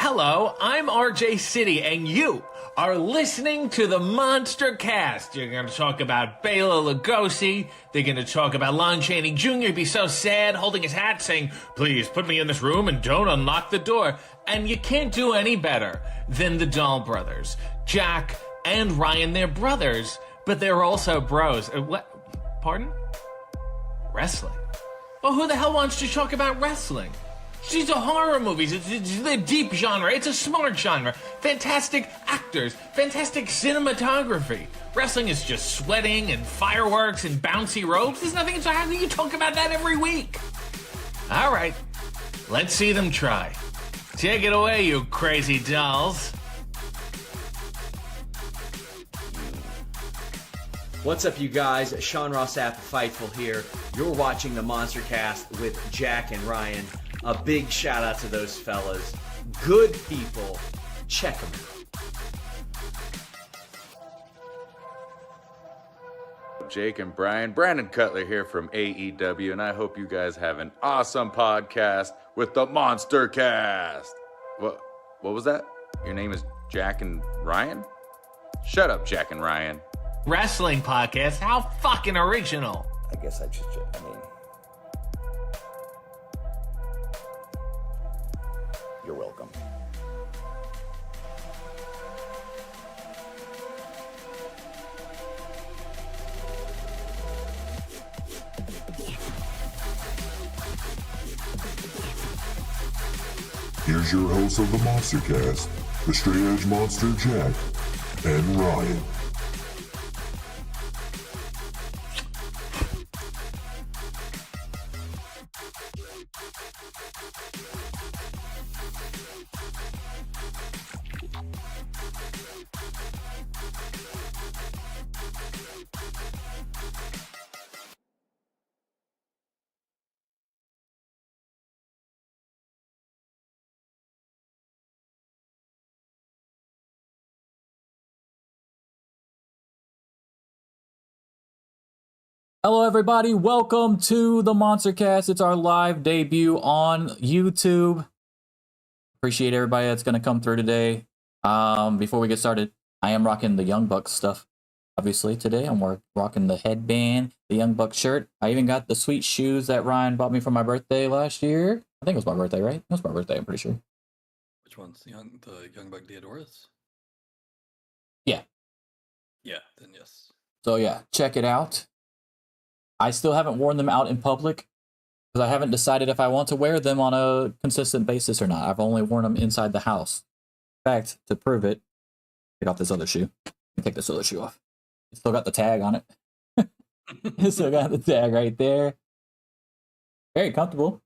Hello, I'm RJ City, and you are listening to the Monster Cast. You're going to talk about Bela Lugosi. They're going to talk about Lon Chaney Jr. be so sad, holding his hat, saying, "Please put me in this room and don't unlock the door." And you can't do any better than the Dahl brothers. Jack and Ryan, they're brothers, but they're also bros. What? Pardon? Wrestling. Well, who the hell wants to talk about wrestling? These are horror movies. It's a deep genre. It's a smart genre. Fantastic actors. Fantastic cinematography. Wrestling is just sweating and fireworks and bouncy ropes. There's nothing. So how do you talk about that every week? All right. Let's see them try. Take it away, you crazy dolls. What's up, you guys? Sean Ross Sapp, Fightful here. You're watching the Monster Cast with Jack and Ryan. A big shout out to those fellas. Good people. Check them out. Jake and Brian. Brandon Cutler here from AEW, and I hope you guys have an awesome podcast with the Monster Cast. What was that? Your name is Jack and Ryan? Shut up, Jack and Ryan. Wrestling podcast? How fucking original. I mean, you're welcome. Here's your host of the Monster Cast, the Straight Edge Monster Jack and Ryan. Hello, everybody. Welcome to the Monster Cast. It's our live debut on YouTube. Appreciate everybody that's going to come through today. Before we get started, I am rocking the Young Bucks stuff. Obviously, today I'm rocking the headband, the Young Bucks shirt. I even got the sweet shoes that Ryan bought me for my birthday last year. I think it was my birthday, right? It was my birthday, I'm pretty sure. Which one's the Young Buck Deodoras? Yeah. Yeah, then yes. So yeah, check it out. I still haven't worn them out in public because I haven't decided if I want to wear them on a consistent basis or not. I've only worn them inside the house. In fact, to prove it, get off this other shoe. Take this other shoe off. It's still got the tag on it. It's still got the tag right there. Very comfortable.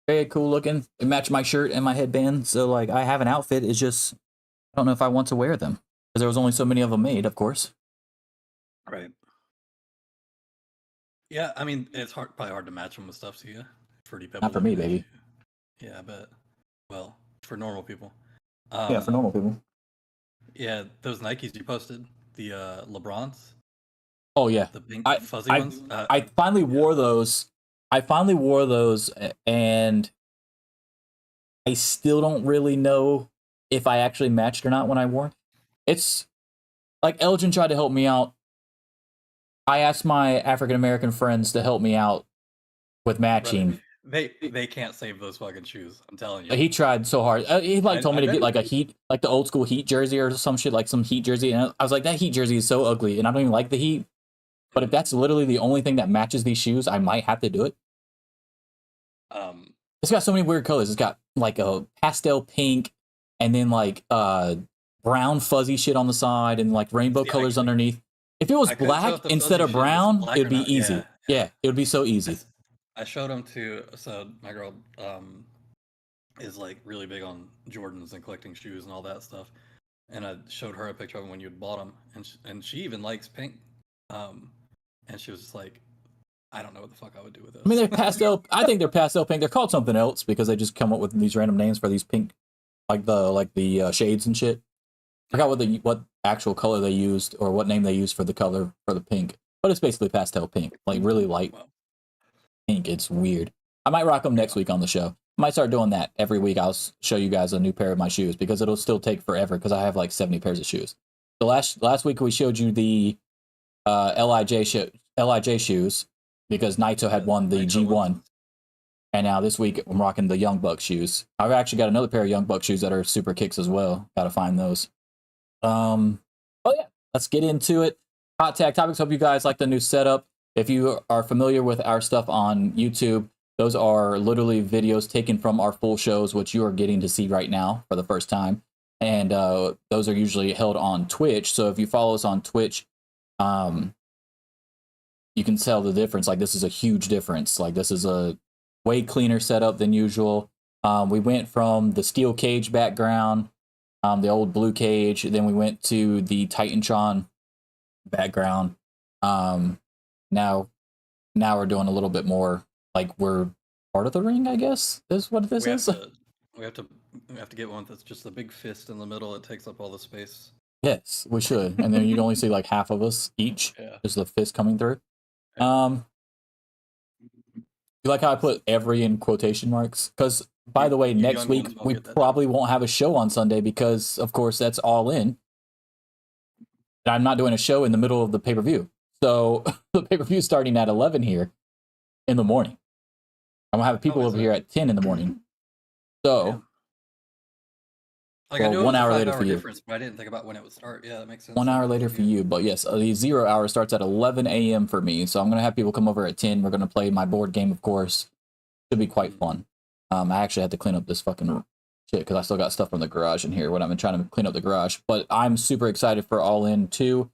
Very cool looking. It matched my shirt and my headband. So like I have an outfit. It's just, I don't know if I want to wear them because there was only so many of them made, of course. Right. Yeah, I mean, it's probably hard to match them with stuff to you. Fruity Pebbles. Not for me, baby. Yeah, I bet. Well, for normal people. Yeah, for normal people. Yeah, those Nikes you posted, the LeBrons. Oh yeah, the pink fuzzy ones. I finally wore those. I finally wore those, and I still don't really know if I actually matched or not when I wore. It's like Elgin tried to help me out. I asked my African American friends to help me out with matching. They can't save those fucking shoes. I'm telling you. He tried so hard. He told me to get like a Heat, like the old school Heat jersey or some shit, like some Heat jersey. And I was like, that Heat jersey is so ugly, and I don't even like the Heat. But if that's literally the only thing that matches these shoes, I might have to do it. It's got so many weird colors. It's got like a pastel pink, and then like brown fuzzy shit on the side, and like rainbow colors underneath. If it was black instead of brown, it'd be easy. Yeah, it would be so easy. I showed them to, so my girl is like really big on Jordans and collecting shoes and all that stuff. And I showed her a picture of them when you had bought them. And she even likes pink. And she was just like, I don't know what the fuck I would do with those. I mean, they're pastel. I think they're pastel pink. They're called something else because they just come up with these random names for these pink, like the shades and shit. I forgot what actual color they used or what name they used for the color for the pink, but it's basically pastel pink, like really light pink. It's weird. I might rock them next week on the show. Might start doing that every week. I'll show you guys a new pair of my shoes because it'll still take forever because I have like 70 pairs of shoes. So last week we showed you the LIJ shoes because Naito had won the G1. And now this week I'm rocking the Young Buck shoes. I've actually got another pair of Young Buck shoes that are super kicks as well. Got to find those. Oh yeah, let's get into it. Hot tag topics. Hope you guys like the new setup. If you are familiar with our stuff on YouTube, those are literally videos taken from our full shows, which you are getting to see right now for the first time. And those are usually held on Twitch. So if you follow us on Twitch, you can tell the difference. Like, this is a huge difference. Like, this is a way cleaner setup than usual. We went from the steel cage background, the old blue cage, then we went to the Titantron background. Now we're doing a little bit more like we're part of the ring, I guess, is what this is. We have to get one that's just a big fist in the middle. It takes up all the space. Yes, we should. And then you'd only see like half of us each. Yeah. Just the fist coming through. You like how I put every in quotation marks? Because, by the way, next week we probably won't have a show on Sunday because, of course, that's All In. And I'm not doing a show in the middle of the pay-per-view. So the pay-per-view is starting at 11 here in the morning. I'm going to have people over here at 10 in the morning. So, yeah. Like, I know 1 hour it was a later 5 for you. Difference, but I didn't think about when it would start. Yeah, that makes sense. 1 hour later for you. But yes, the 0 hour starts at 11 a.m. for me. So I'm going to have people come over at 10. We're going to play my board game, of course. Should be quite fun. I actually had to clean up this fucking shit because I still got stuff from the garage in here when I've been trying to clean up the garage. But I'm super excited for All In 2.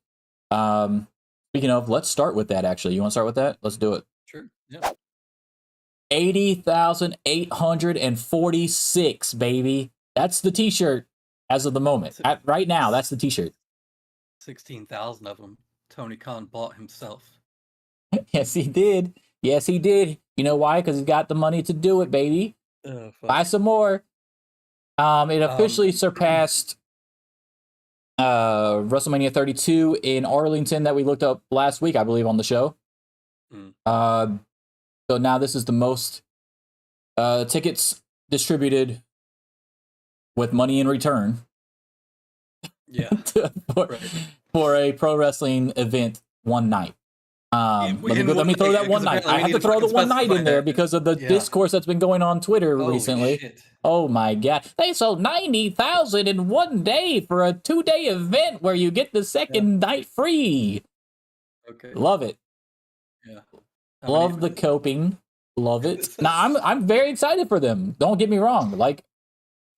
Speaking of, let's start with that, actually. You want to start with that? Let's do it. Sure. Yeah. 80,846, baby. That's the t-shirt as of the moment. Right now, that's the t-shirt. 16,000 of them Tony Khan bought himself. Yes, he did. Yes, he did. You know why? Because he's got the money to do it, baby. Buy some more. It officially surpassed WrestleMania 32 in Arlington that we looked up last week, I believe, on the show. So now this is the most tickets distributed with money in return. Yeah. for a pro wrestling event one night. Let me throw that one night. I have to throw the one night in there because of the discourse that's been going on Twitter recently. Shit. Oh my god. They sold 90,000 in one day for a 2-day event where you get the second night free. Okay. Love it. Yeah. Love the coping. Love it. Now I'm very excited for them. Don't get me wrong. Like,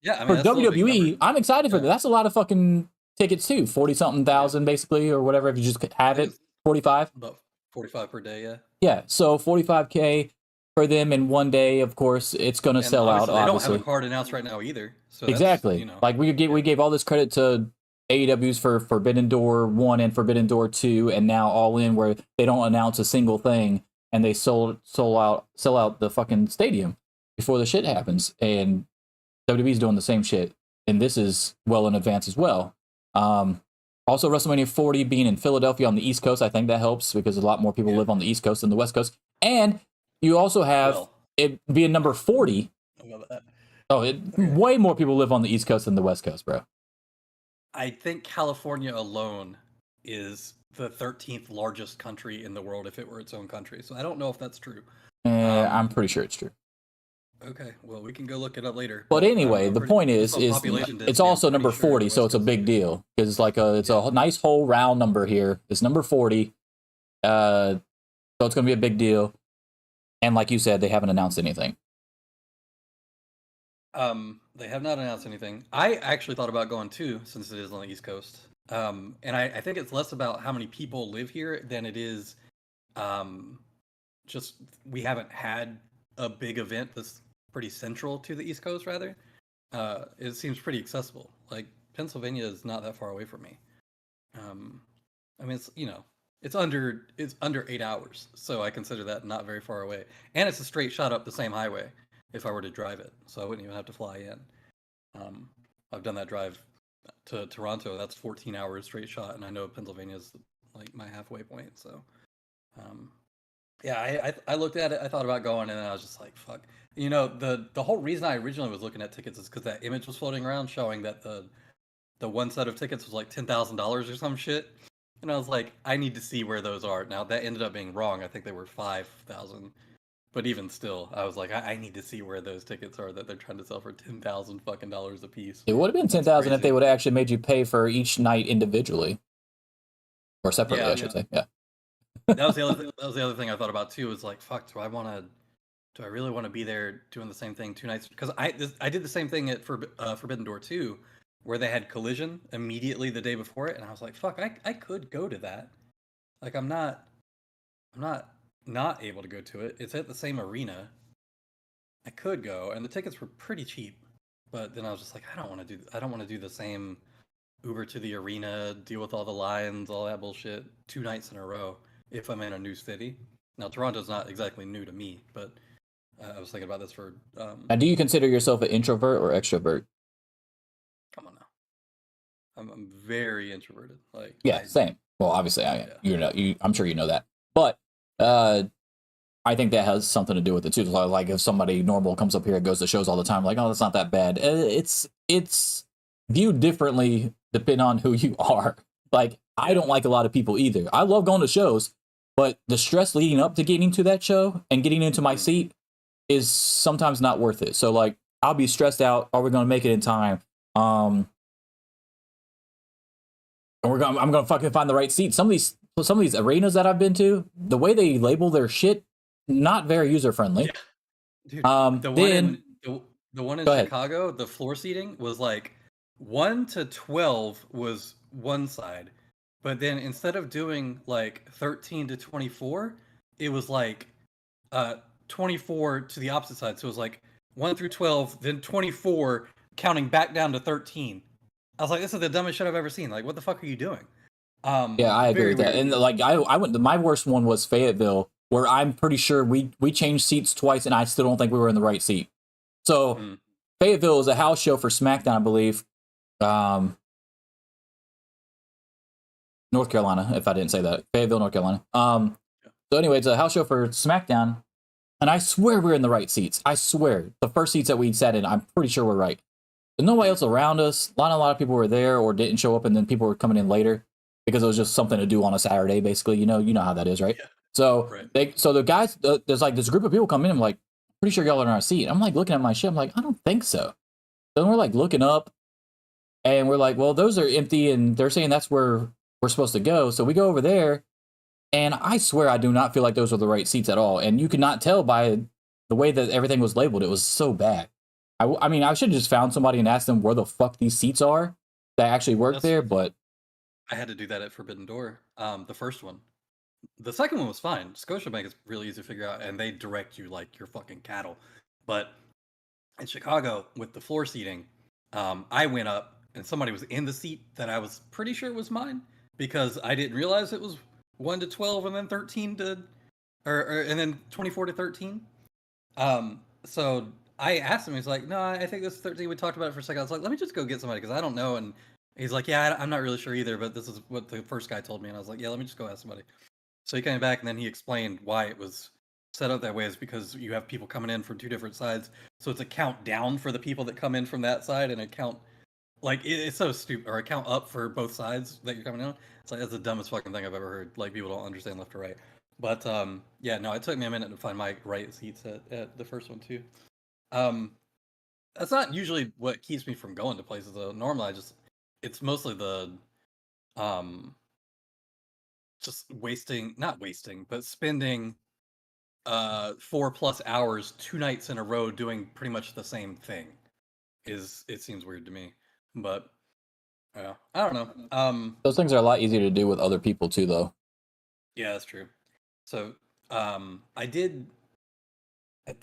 yeah, for WWE, I'm excited for them. That's a lot of fucking tickets too. 40-something thousand basically, or whatever. If you just have it, 45. About 45 per day. Yeah. Yeah. So 45K for them in one day. Of course, it's going to sell out. They obviously, don't have a card announced right now either. So exactly. Like we gave all this credit to AEW's for Forbidden Door 1 and Forbidden Door 2, and now All In, where they don't announce a single thing and they sell out the fucking stadium before the shit happens. And WWE's doing the same shit, and this is well in advance as well. Also, WrestleMania 40 being in Philadelphia on the East Coast, I think that helps because a lot more people live on the East Coast than the West Coast. And you also have it being number 40. I love that. Way more people live on the East Coast than the West Coast, bro. I think California alone is the 13th largest country in the world if it were its own country. So I don't know if that's true. I'm pretty sure it's true. Okay, well, we can go look it up later. But anyway, the point is it's also number 40, so it's a big deal because it's like it's a nice whole round number here. It's number 40, so it's going to be a big deal. And like you said, they haven't announced anything. They have not announced anything. I actually thought about going too, since it is on the East Coast. And I think it's less about how many people live here than it is, just we haven't had a big event that's pretty central to the East Coast. Rather, it seems pretty accessible. Like Pennsylvania is not that far away from me. I mean, it's under 8 hours, so I consider that not very far away. And it's a straight shot up the same highway if I were to drive it, so I wouldn't even have to fly in. I've done that drive to Toronto. That's 14 hours straight shot, and I know Pennsylvania is like my halfway point. So, Yeah, I looked at it. I thought about going, and then I was just like, "Fuck." You know, the whole reason I originally was looking at tickets is because that image was floating around showing that the one set of tickets was like $10,000 or some shit, and I was like, I need to see where those are. Now that ended up being wrong. I think they were 5,000, but even still, I was like, I need to see where those tickets are that they're trying to sell for 10,000 fucking dollars a piece. It would have been That's 10,000 if crazy. they would have actually made you pay for each night individually or separately, Yeah, I should say. Yeah. that was the other thing, that was the other thing I thought about too. Was like, fuck, do I really want to be there doing the same thing 2 nights? Because I did the same thing at Forbidden Door 2, where they had Collision immediately the day before it, and I was like, fuck, I could go to that. Like, I'm not able to go to it. It's at the same arena. I could go, and the tickets were pretty cheap. But then I was just like, I don't want to do the same Uber to the arena, deal with all the lines, all that bullshit 2 nights in a row if I'm in a new city. Now Toronto's not exactly new to me, but I was thinking about this for Now, do you consider yourself an introvert or extrovert? come on now. I'm very introverted. Like Yeah, same. Well, obviously, Yeah. I'm sure you know that. But I think that has something to do with it too. Like if somebody normal comes up here and goes to shows all the time, like, oh, that's not that bad. It's viewed differently depending on who you are. Like, I don't like a lot of people either. I love going to shows, but the stress leading up to getting to that show and getting into my seat is sometimes not worth it. So like, I'll be stressed out. Are we going to make it in time? And I'm gonna fucking find the right seat. Some of these arenas that I've been to, the way they label their shit, not very user friendly. Yeah. Dude, the one Then in the one in go ahead. Chicago, the floor seating was like 1 to 12 was one side, but then instead of doing like 13 to 24, it was like 24 to the opposite side. So it was like 1 through 12, then 24, counting back down to 13. I was like, this is the dumbest shit I've ever seen. Like, what the fuck are you doing? Yeah, I agree Very with that. weird. And like I went. My worst one was Fayetteville, where I'm pretty sure we changed seats twice, and I still don't think we were in the right seat. So Mm. Fayetteville is a house show for SmackDown, I believe. North Carolina, if I didn't say that. Fayetteville, North Carolina. So anyway, it's a house show for SmackDown, and I swear we're in the right seats. I swear. The first seats that we sat in, I'm pretty sure we're right. There's nobody else around us. A lot of people were there or didn't show up, and then people were coming in later because it was just something to do on a Saturday, basically. You know how that is, right? Yeah. So Right. so the guys, there's like this group of people come in. I'm like, pretty sure y'all are in our seat. I'm like looking at my shit. I'm like, I don't think so. Then we're like looking up, and we're like, well, those are empty, and they're saying that's where we're supposed to go. So we go over there, and I swear I do not feel like those were the right seats at all. And you could not tell by the way that everything was labeled. It was so bad. I mean, I should have just found somebody and asked them where the fuck these seats are that actually work That's there, but I had to do that at Forbidden Door. The first one. The second one was fine. Scotiabank is really easy to figure out, and they direct you like you're fucking cattle. But in Chicago, with the floor seating, I went up and somebody was in the seat that I was pretty sure was mine because I didn't realize it was 1 to 12 and then 13 to, and then 24 to 13. So I asked him, he's like, no, I think this is 13. We talked about it for a second. I was like, let me just go get somebody because I don't know. And he's like, yeah, I'm not really sure either, but this is what the first guy told me. And I was like, yeah, let me just go ask somebody. So he came back and then he explained why it was set up that way is because you have people coming in from two different sides. So it's a count down for the people that come in from that side and a count like it's so stupid or a count up for both sides that you're coming in on. It's like that's the dumbest fucking thing I've ever heard. Like people don't understand left or right. But yeah, no, it took me a minute to find my right seats at the first one too. That's not usually what keeps me from going to places though. Normally it's mostly the just not wasting, but spending 4+ hours 2 nights in a row doing pretty much the same thing it seems weird to me. But yeah, I don't know. those things are a lot easier to do with other people too, though. Yeah, that's true. So I did I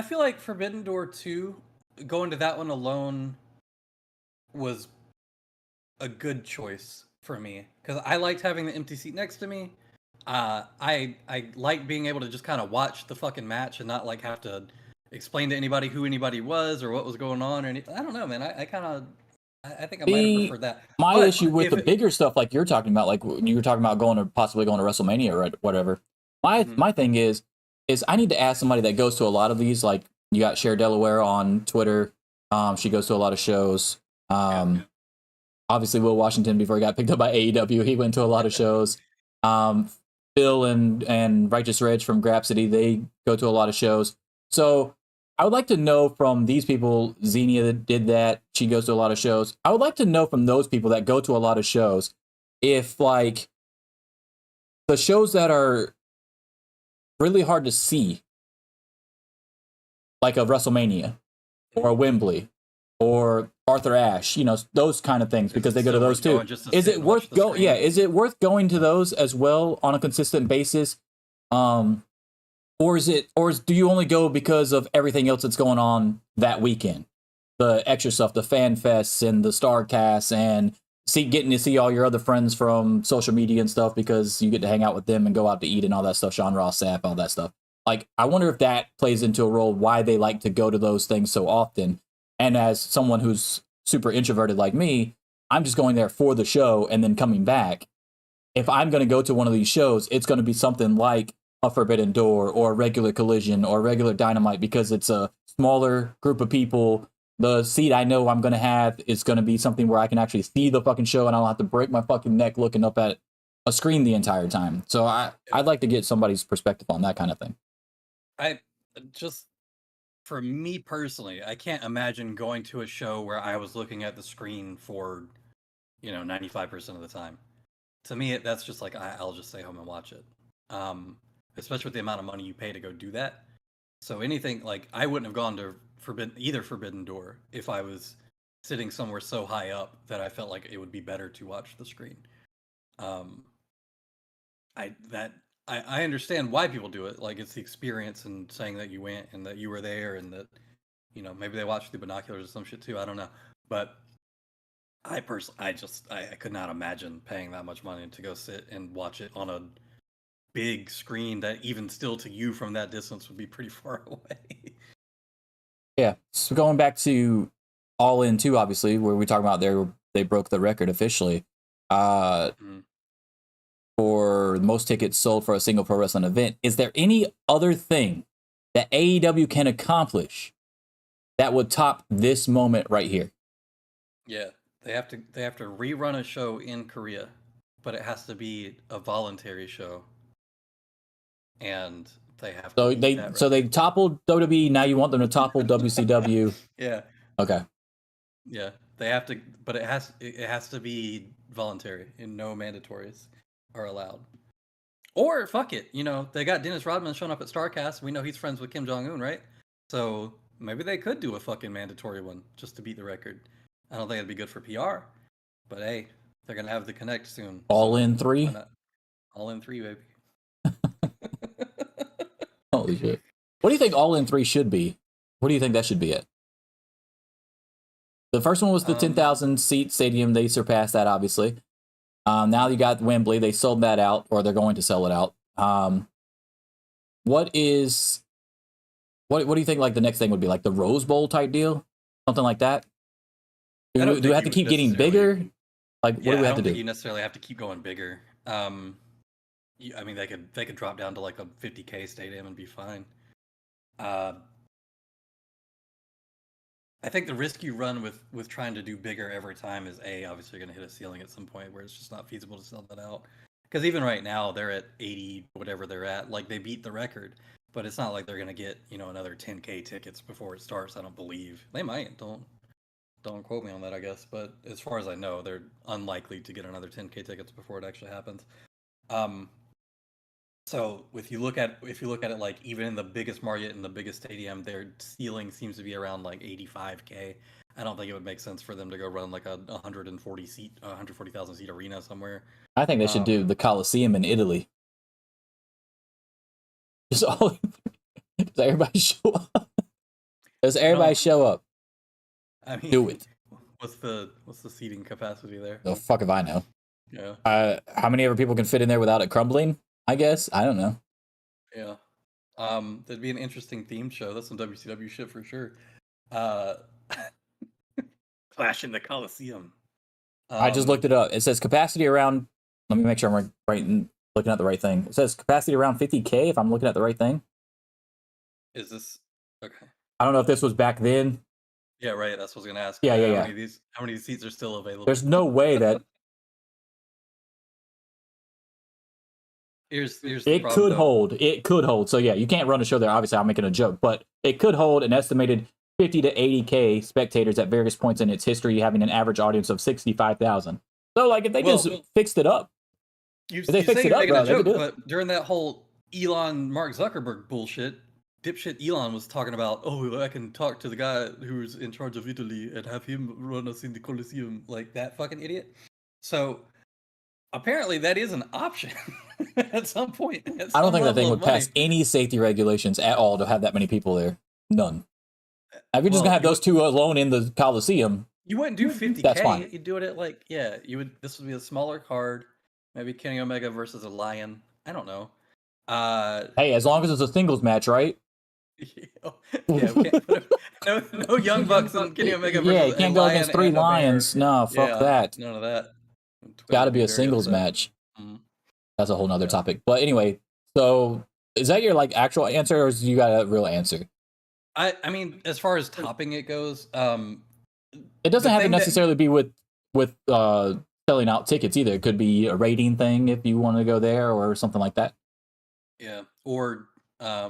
feel like Forbidden Door 2, going to that one alone was a good choice for me because I liked having the empty seat next to me. I like being able to just kind of watch the fucking match and not like have to explain to anybody who anybody was or what was going on or anything. I don't know, man. I I think I might have The preferred that. my But issue with if the it- bigger stuff, like you're talking about, like you were talking about possibly going to WrestleMania or whatever. My thing is I need to ask somebody that goes to a lot of these. Like you got Cher Delaware on Twitter. She goes to a lot of shows. Obviously Will Washington, before he got picked up by AEW, he went to a lot of shows. Phil and Righteous Reg from Grapsity, they go to a lot of shows. So I would like to know from these people, Xenia that did that, she goes to a lot of shows. I would like to know from those people that go to a lot of shows if, like, the shows that are really hard to see, like a WrestleMania or a Wembley or Arthur Ashe, those kind of things, because they go to those too. Is it worth going? Yeah, is it worth going to those as well on a consistent basis? Or do you only go because of everything else that's going on that weekend? The extra stuff, the fan fests and the star casts, and getting to see all your other friends from social media and stuff, because you get to hang out with them and go out to eat and all that stuff. Sean Ross Sapp, all that stuff. Like, I wonder if that plays into a role why they like to go to those things so often. And as someone who's super introverted like me, I'm just going there for the show and then coming back. If I'm going to go to one of these shows, it's going to be something like a Forbidden Door or a regular Collision or regular Dynamite, because it's a smaller group of people. The seat I know I'm going to have is going to be something where I can actually see the fucking show and I don't have to break my fucking neck looking up at a screen the entire time. So I'd like to get somebody's perspective on that kind of thing. For me personally, I can't imagine going to a show where I was looking at the screen for, 95% of the time. To me, that's just like, I'll just stay home and watch it. Especially with the amount of money you pay to go do that. So anything, like, I wouldn't have gone to Forbidden Door if I was sitting somewhere so high up that I felt like it would be better to watch the screen. I understand why people do it. Like, it's the experience and saying that you went and that you were there and that, maybe they watched through binoculars or some shit too. I don't know. But I could not imagine paying that much money to go sit and watch it on a big screen that even still to you from that distance would be pretty far away. Yeah. So going back to All In 2, obviously, where we talk about they broke the record officially. For most tickets sold for a single pro wrestling event. Is there any other thing that AEW can accomplish that would top this moment right here? Yeah, they have to rerun a show in Korea, but it has to be a voluntary show, and they have to. So they toppled WWE. Now you want them to topple WCW? Yeah. Okay. Yeah, they have to, but it has to be voluntary, and no mandatories are allowed. Or fuck it, they got Dennis Rodman showing up at StarCast. We know he's friends with Kim Jong-un, right? So maybe they could do a fucking mandatory one just to beat the record. I don't think it'd be good for PR, but hey, they're gonna have the Connect soon. All In 3. All In 3, baby. Holy shit! What do you think All In 3 should be? What do you think that should be at? The first one was the 10,000 seat stadium. They surpassed that, obviously. Now you got Wembley. They sold that out, or they're going to sell it out. What do you think, like, the next thing would be? Like the Rose Bowl type deal? Something like that? Do we have to keep getting bigger? Like, what do we have to do? I don't think you necessarily have to keep going bigger. I mean, they could drop down to like a 50K stadium and be fine. I think the risk you run with trying to do bigger every time is obviously you're going to hit a ceiling at some point where it's just not feasible to sell that out. Because even right now they're at 80, whatever they're at. Like, they beat the record, but it's not like they're going to get another 10K tickets before it starts. I don't believe they might. Don't quote me on that, I guess. But as far as I know, they're unlikely to get another 10K tickets before it actually happens. So if you look at it, like, even in the biggest market in the biggest stadium, their ceiling seems to be around like 85K. I don't think it would make sense for them to go run like a 140,000 seat arena somewhere. I think they should do the Coliseum in Italy. Does everybody show up? Does everybody show up? I mean, do it. What's the seating capacity there? The fuck if I know. Yeah. How many other people can fit in there without it crumbling? I guess. I don't know. Yeah. That'd be an interesting theme show. That's some WCW shit for sure. Clash in the Coliseum. I just looked it up. It says capacity around. Let me make sure I'm looking at the right thing. It says capacity around 50K. If I'm looking at the right thing. Is this okay? I don't know if this was back then. Yeah, right. That's what I was gonna ask. Yeah. How many seats are still available? There's no way that Here's the it problem, could though. hold. It could hold. So yeah, you can't run a show there. Obviously, I'm making a joke, but it could hold an estimated 50 to 80K spectators at various points in its history, having an average audience of 65,000. So like, if they just fixed it up, If they fixed it up, bro, they could do it. But during that whole Elon Mark Zuckerberg bullshit, dipshit Elon was talking about, oh, I can talk to the guy who's in charge of Italy and have him run us in the Coliseum, like that fucking idiot. So apparently that is an option at some point. I don't think that thing would pass any safety regulations at all to have that many people there. None. If you're just gonna have those two alone in the Coliseum, you wouldn't do 50K. That's fine. You'd do it at like, yeah, you would. This would be a smaller card. Maybe Kenny Omega versus a Lion. I don't know. Hey, as long as it's a singles match, right? Yeah, we can't put no Young Bucks and Kenny Omega versus you can't go against 3 Lions. No, fuck that. None of that. Got to be a singles match. Mm-hmm. That's a whole nother topic. But anyway, so is that your like actual answer, or is you got a real answer? I mean, as far as topping it goes, it doesn't have to necessarily be with selling out tickets either. It could be a rating thing if you want to go there or something like that. Yeah, or I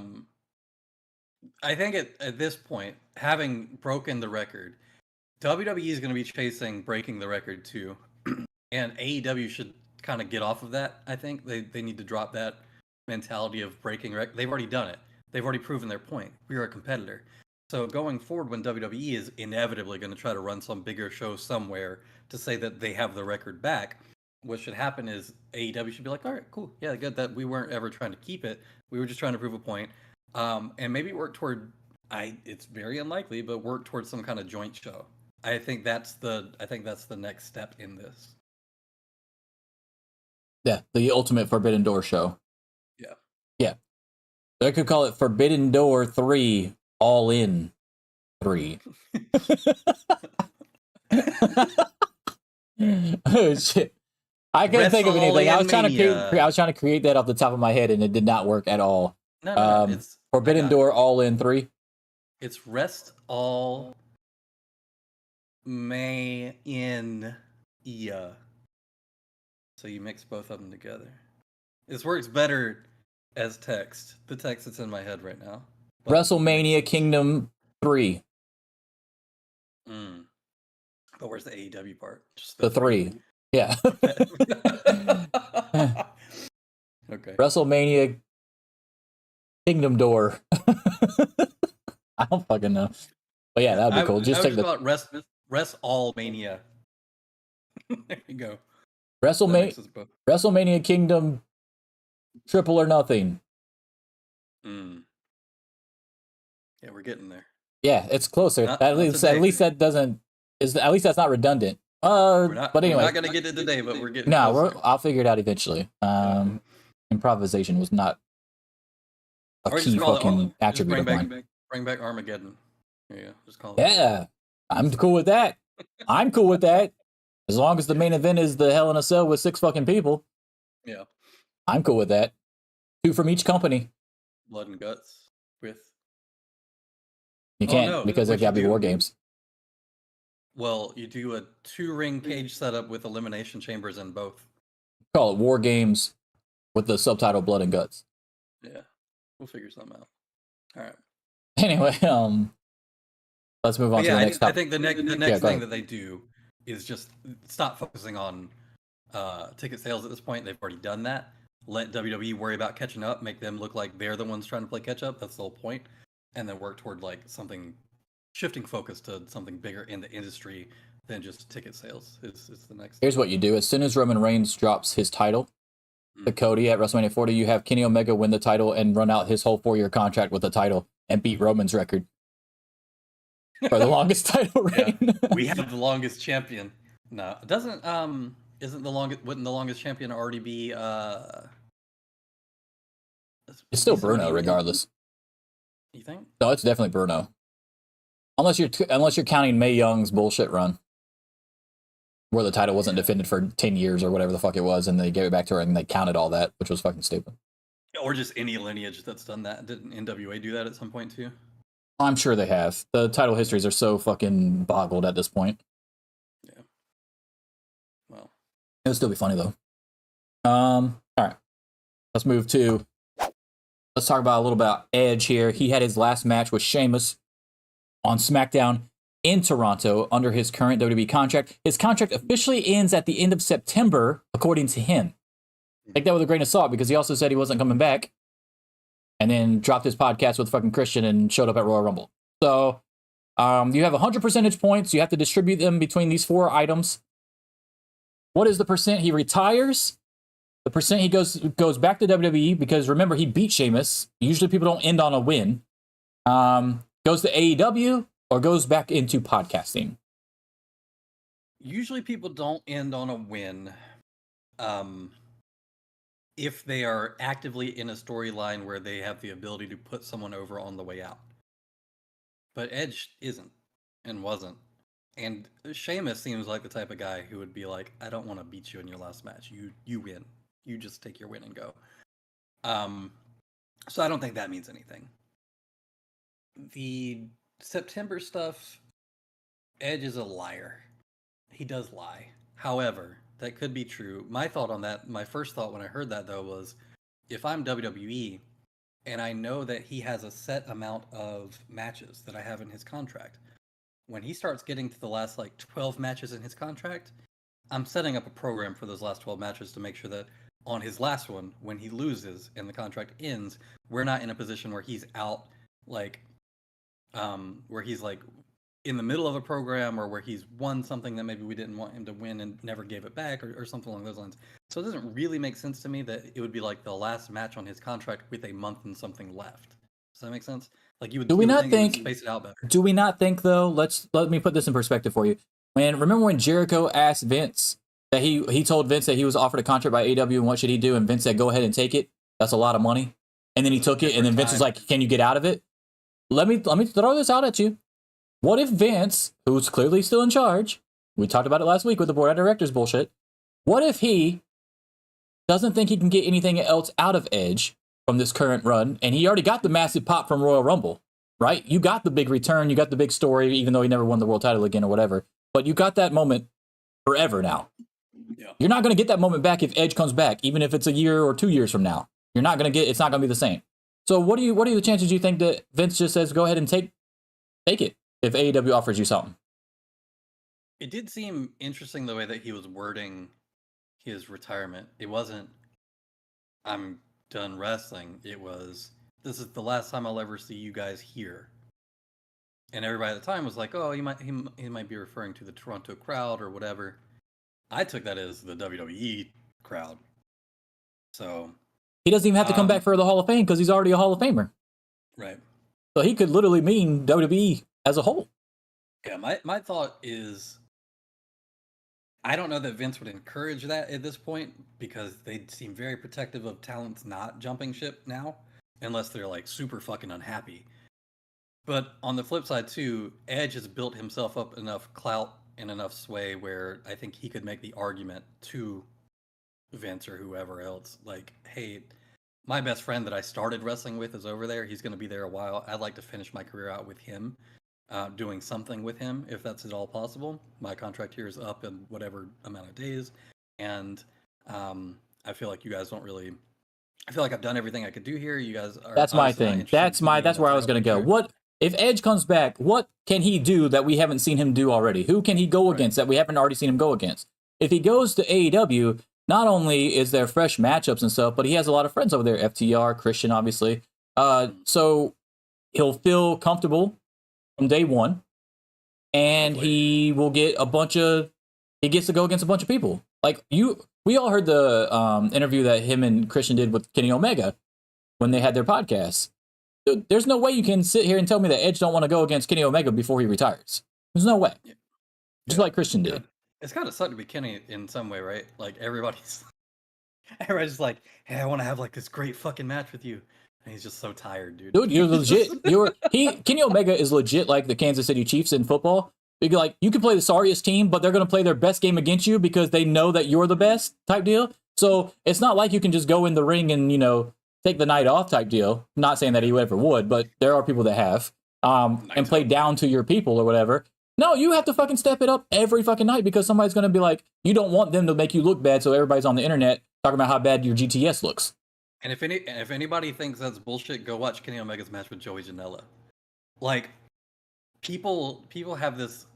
think at this point, having broken the record, WWE is going to be chasing breaking the record too, and AEW should kind of get off of that. I think they need to drop that mentality of breaking record. They've already done it. They've already proven their point. We are a competitor. So going forward, when WWE is inevitably going to try to run some bigger show somewhere to say that they have the record back, what should happen is AEW should be like, all right, cool, yeah, good. That we weren't ever trying to keep it. We were just trying to prove a point, and maybe work toward. It's very unlikely, but work towards some kind of joint show. I think that's the next step in this. Yeah, the ultimate Forbidden Door show. Yeah. Yeah. I could call it Forbidden Door 3 All In 3. Oh shit. I couldn't think of anything. I was trying to create that off the top of my head and it did not work at all. No, it's Forbidden Door All In 3. It's Rest All May in Ia. So you mix both of them together. This works better as text. The text that's in my head right now. But WrestleMania Kingdom 3. But where's the AEW part? Just the 3. Yeah. Okay. WrestleMania Kingdom Door. I don't fucking know. But yeah, that would be cool. Just take the Rest All Mania. There you go. WrestleMania Kingdom Triple or Nothing. Yeah, we're getting there. Yeah, it's closer. At least that doesn't at least that's not redundant. But anyway, we're not gonna get it today, but we're getting. No, I'll figure it out eventually. Improvisation was not a key fucking attribute of mine. Bring back Armageddon. There you go. Just call it. Yeah, I'm cool with that. I'm cool with that. As long as the main event is the Hell in a Cell with 6 fucking people. Yeah. I'm cool with that. 2 from each company. Blood and Guts with. You can't because they've got to be War Games. Well, you do a 2-ring cage setup with elimination chambers in both. Call it War Games with the subtitle Blood and Guts. Yeah, we'll figure something out. All right. Anyway, let's move on to the next topic. I think the next thing that they do is just stop focusing on ticket sales at this point. They've already done that. Let WWE worry about catching up, make them look like they're the ones trying to play catch up. That's the whole point. And then work toward like something, shifting focus to something bigger in the industry than just ticket sales is the next. Here's what you do. As soon as Roman Reigns drops his title to Cody at WrestleMania 40, you have Kenny Omega win the title and run out his whole 4-year contract with the title and beat Roman's record for the longest title reign. Yeah, we have the longest champion. No, it doesn't. Wouldn't the longest champion already be? It's still Bruno, regardless. You think? No, it's definitely Bruno. Unless you're counting Mae Young's bullshit run. where the title wasn't defended for 10 years or whatever the fuck it was, and they gave it back to her and they counted all that, which was fucking stupid. Or just any lineage that's done that. Didn't NWA do that at some point too? I'm sure they have. The title histories are so fucking boggled at this point. Yeah. Well, it would still be funny though. All right, let's move to. Let's talk about a little about Edge here. He had his last match with Sheamus on SmackDown in Toronto under his current WWE contract. His contract officially ends at the end of September, according to him. Take that with a grain of salt, because he also said he wasn't coming back and then dropped his podcast with fucking Christian and showed up at Royal Rumble. So you have 100 percentage points. You have to distribute them between these 4 items. What is the percent he retires? The percent he goes back to WWE, because remember, he beat Sheamus. Usually people don't end on a win. Goes to AEW or goes back into podcasting. usually people don't end on a win. If they are actively in a storyline where they have the ability to put someone over on the way out. But Edge isn't and wasn't. And Sheamus seems like the type of guy who would be like, I don't want to beat you in your last match. You win. You just take your win and go. So I don't think that means anything. The September stuff, Edge is a liar. He does lie. However, that could be true. My thought on that, my first thought when I heard that though was, if I'm WWE and I know that he has a set amount of matches that I have in his contract, when he starts getting to the last like 12 matches in his contract, I'm setting up a program for those last 12 matches to make sure that on his last one, when he loses and the contract ends, we're not in a position where he's out like where he's like in the middle of a program, or where he's won something that maybe we didn't want him to win and never gave it back, or something along those lines. So it doesn't really make sense to me that it would be like the last match on his contract with a month and something left. Does that make sense? Like you would. Do we not think? Space it out better. Do we not think though? Let me put this in perspective for you. Remember when Jericho asked Vince that he told Vince that he was offered a contract by AEW and what should he do, and Vince said go ahead and take it. That's a lot of money. And then he took it, and then Vince was like, "Can you get out of it?" Let me throw this out at you. What if Vince, who's clearly still in charge, we talked about it last week with the board of directors bullshit, what if he doesn't think he can get anything else out of Edge from this current run, and he already got the massive pop from Royal Rumble, right? You got the big return, you got the big story, even though he never won the world title again or whatever, but you got that moment forever now. Yeah. You're not going to get that moment back if Edge comes back, even if it's a year or 2 years from now. You're not going to get, it's not going to be the same. So what are the chances you think that Vince just says, go ahead and take it if AEW offers you something? It did seem interesting the way that he was wording his retirement. It wasn't, I'm done wrestling. It was, this is the last time I'll ever see you guys here. And everybody at the time was like, oh, he might be referring to the Toronto crowd or whatever. I took that as the WWE crowd. So he doesn't even have to come back for the Hall of Fame because he's already a Hall of Famer. Right. So he could literally mean WWE as a whole. Yeah, my thought is, I don't know that Vince would encourage that at this point, because they seem very protective of talents not jumping ship now, unless they're like super fucking unhappy. But on the flip side too, Edge has built himself up enough clout and enough sway where I think he could make the argument to Vince or whoever else, like, hey, my best friend that I started wrestling with is over there. He's going to be there a while. I'd like to finish my career out with him, doing something with him, if that's at all possible. My contract here is up in whatever amount of days, and I feel like you guys don't really. I feel like I've done everything I could do here. You guys are. That's my thing. That's where I was going to go. What if Edge comes back? What can he do that we haven't seen him do already? Who can he go against that we haven't already seen him go against? If he goes to AEW, not only is there fresh matchups and stuff, but he has a lot of friends over there. FTR, Christian, obviously. So he'll feel comfortable from day one, and he will get he gets to go against a bunch of people. Like we all heard the interview that him and Christian did with Kenny Omega when they had their podcast. Dude, there's no way you can sit here and tell me that Edge don't want to go against Kenny Omega before he retires. There's no way. Yeah. Just like Christian did. It's kind of sucked to be Kenny in some way, right? Like everybody's like, hey, I want to have like this great fucking match with you. And he's just so tired, dude. Dude, you're legit. Kenny Omega is legit like the Kansas City Chiefs in football. You can play the sorriest team, but they're going to play their best game against you because they know that you're the best type deal. So it's not like you can just go in the ring and, take the night off type deal. Not saying that he ever would, but there are people that have, and play down to your people or whatever. No, you have to fucking step it up every fucking night because somebody's going to be like, you don't want them to make you look bad. So everybody's on the internet talking about how bad your GTS looks. And if anybody thinks that's bullshit, go watch Kenny Omega's match with Joey Janela. Like, people have this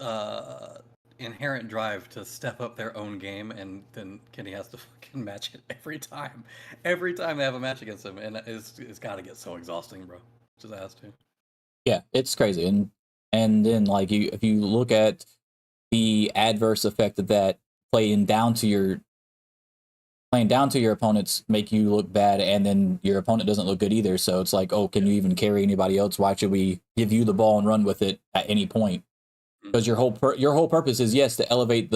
inherent drive to step up their own game, and then Kenny has to fucking match it every time. Every time they have a match against him, and it's got to get so exhausting, bro. Just has to. Yeah, it's crazy, and then if you look at the adverse effect of that playing down to your opponents make you look bad, and then your opponent doesn't look good either. So it's like, oh, can you even carry anybody else? Why should we give you the ball and run with it at any point? Because your whole purpose is, yes, to elevate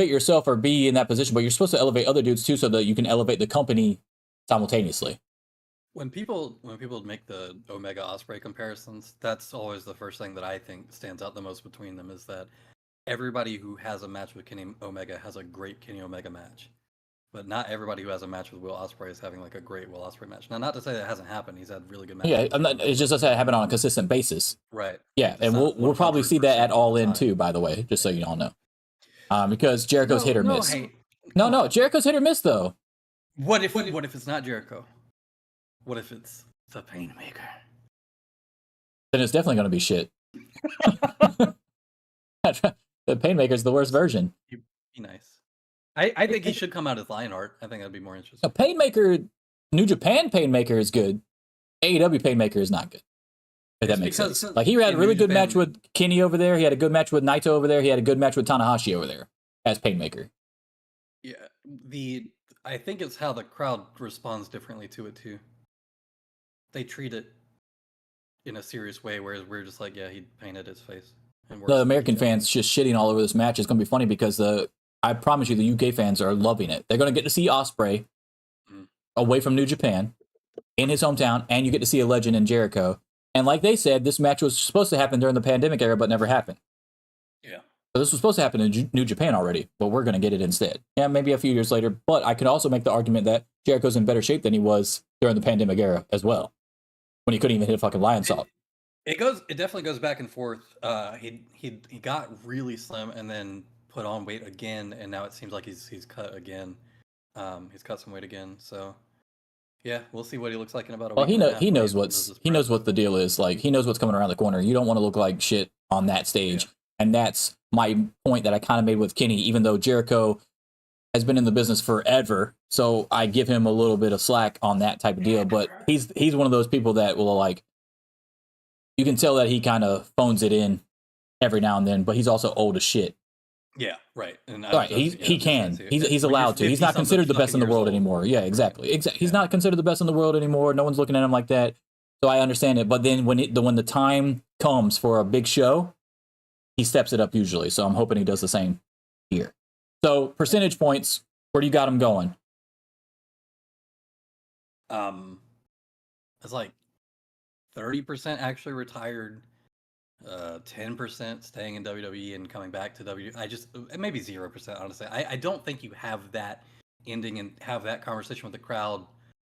yourself or be in that position, but you're supposed to elevate other dudes too, so that you can elevate the company simultaneously. When people make the Omega Ospreay comparisons, that's always the first thing that I think stands out the most between them, is that everybody who has a match with Kenny Omega has a great Kenny Omega match. But not everybody who has a match with Will Ospreay is having like a great Will Ospreay match. Now, not to say that hasn't happened. He's had really good matches. Yeah, it's just that it happened on a consistent basis. Right. Yeah, and we'll probably see that at All In too, by the way, just so you all know. Because Jericho's hit or miss. No, Jericho's hit or miss though. What if it's not Jericho? What if it's the Painmaker? Then it's definitely going to be shit. The Painmaker's the worst version. Be nice. I think he should come out as Lionheart. I think that'd be more interesting. A Painmaker, New Japan Painmaker is good. AEW Painmaker is not good. If that makes sense. Like, he had a really good match with Kenny over there. He had a good match with Naito over there. He had a good match with Tanahashi over there as Painmaker. Yeah, I think it's how the crowd responds differently to it too. They treat it in a serious way, whereas we're just like, yeah, he painted his face. The American fans just shitting all over this match is going to be funny because I promise you the UK fans are loving it. They're going to get to see Ospreay away from New Japan in his hometown, and you get to see a legend in Jericho. And like they said, this match was supposed to happen during the pandemic era, but never happened. Yeah. So this was supposed to happen in New Japan already, but we're going to get it instead. Yeah, maybe a few years later, but I could also make the argument that Jericho's in better shape than he was during the pandemic era as well, when he couldn't even hit a fucking lion salt. It definitely goes back and forth. He got really slim and then put on weight again, and now it seems like he's cut again. He's cut some weight again. So yeah, we'll see what he looks like in about a week. Well, he knows what the deal is. Like, he knows what's coming around the corner. You don't want to look like shit on that stage. Yeah. And that's my point that I kind of made with Kenny, even though Jericho has been in the business forever. So I give him a little bit of slack on that type of deal. But he's one of those people that will, like, you can tell that he kind of phones it in every now and then, but he's also old as shit. Yeah, right. And right, he's allowed to. He's not considered the best in the world anymore. Yeah, exactly. He's not considered the best in the world anymore. No one's looking at him like that. So I understand it. But then when the time comes for a big show, he steps it up usually. So I'm hoping he does the same here. So percentage points, where do you got him going? It's like 30% actually retired. 10% staying in WWE and coming back to WWE. Maybe 0%, honestly. I don't think you have that ending and have that conversation with the crowd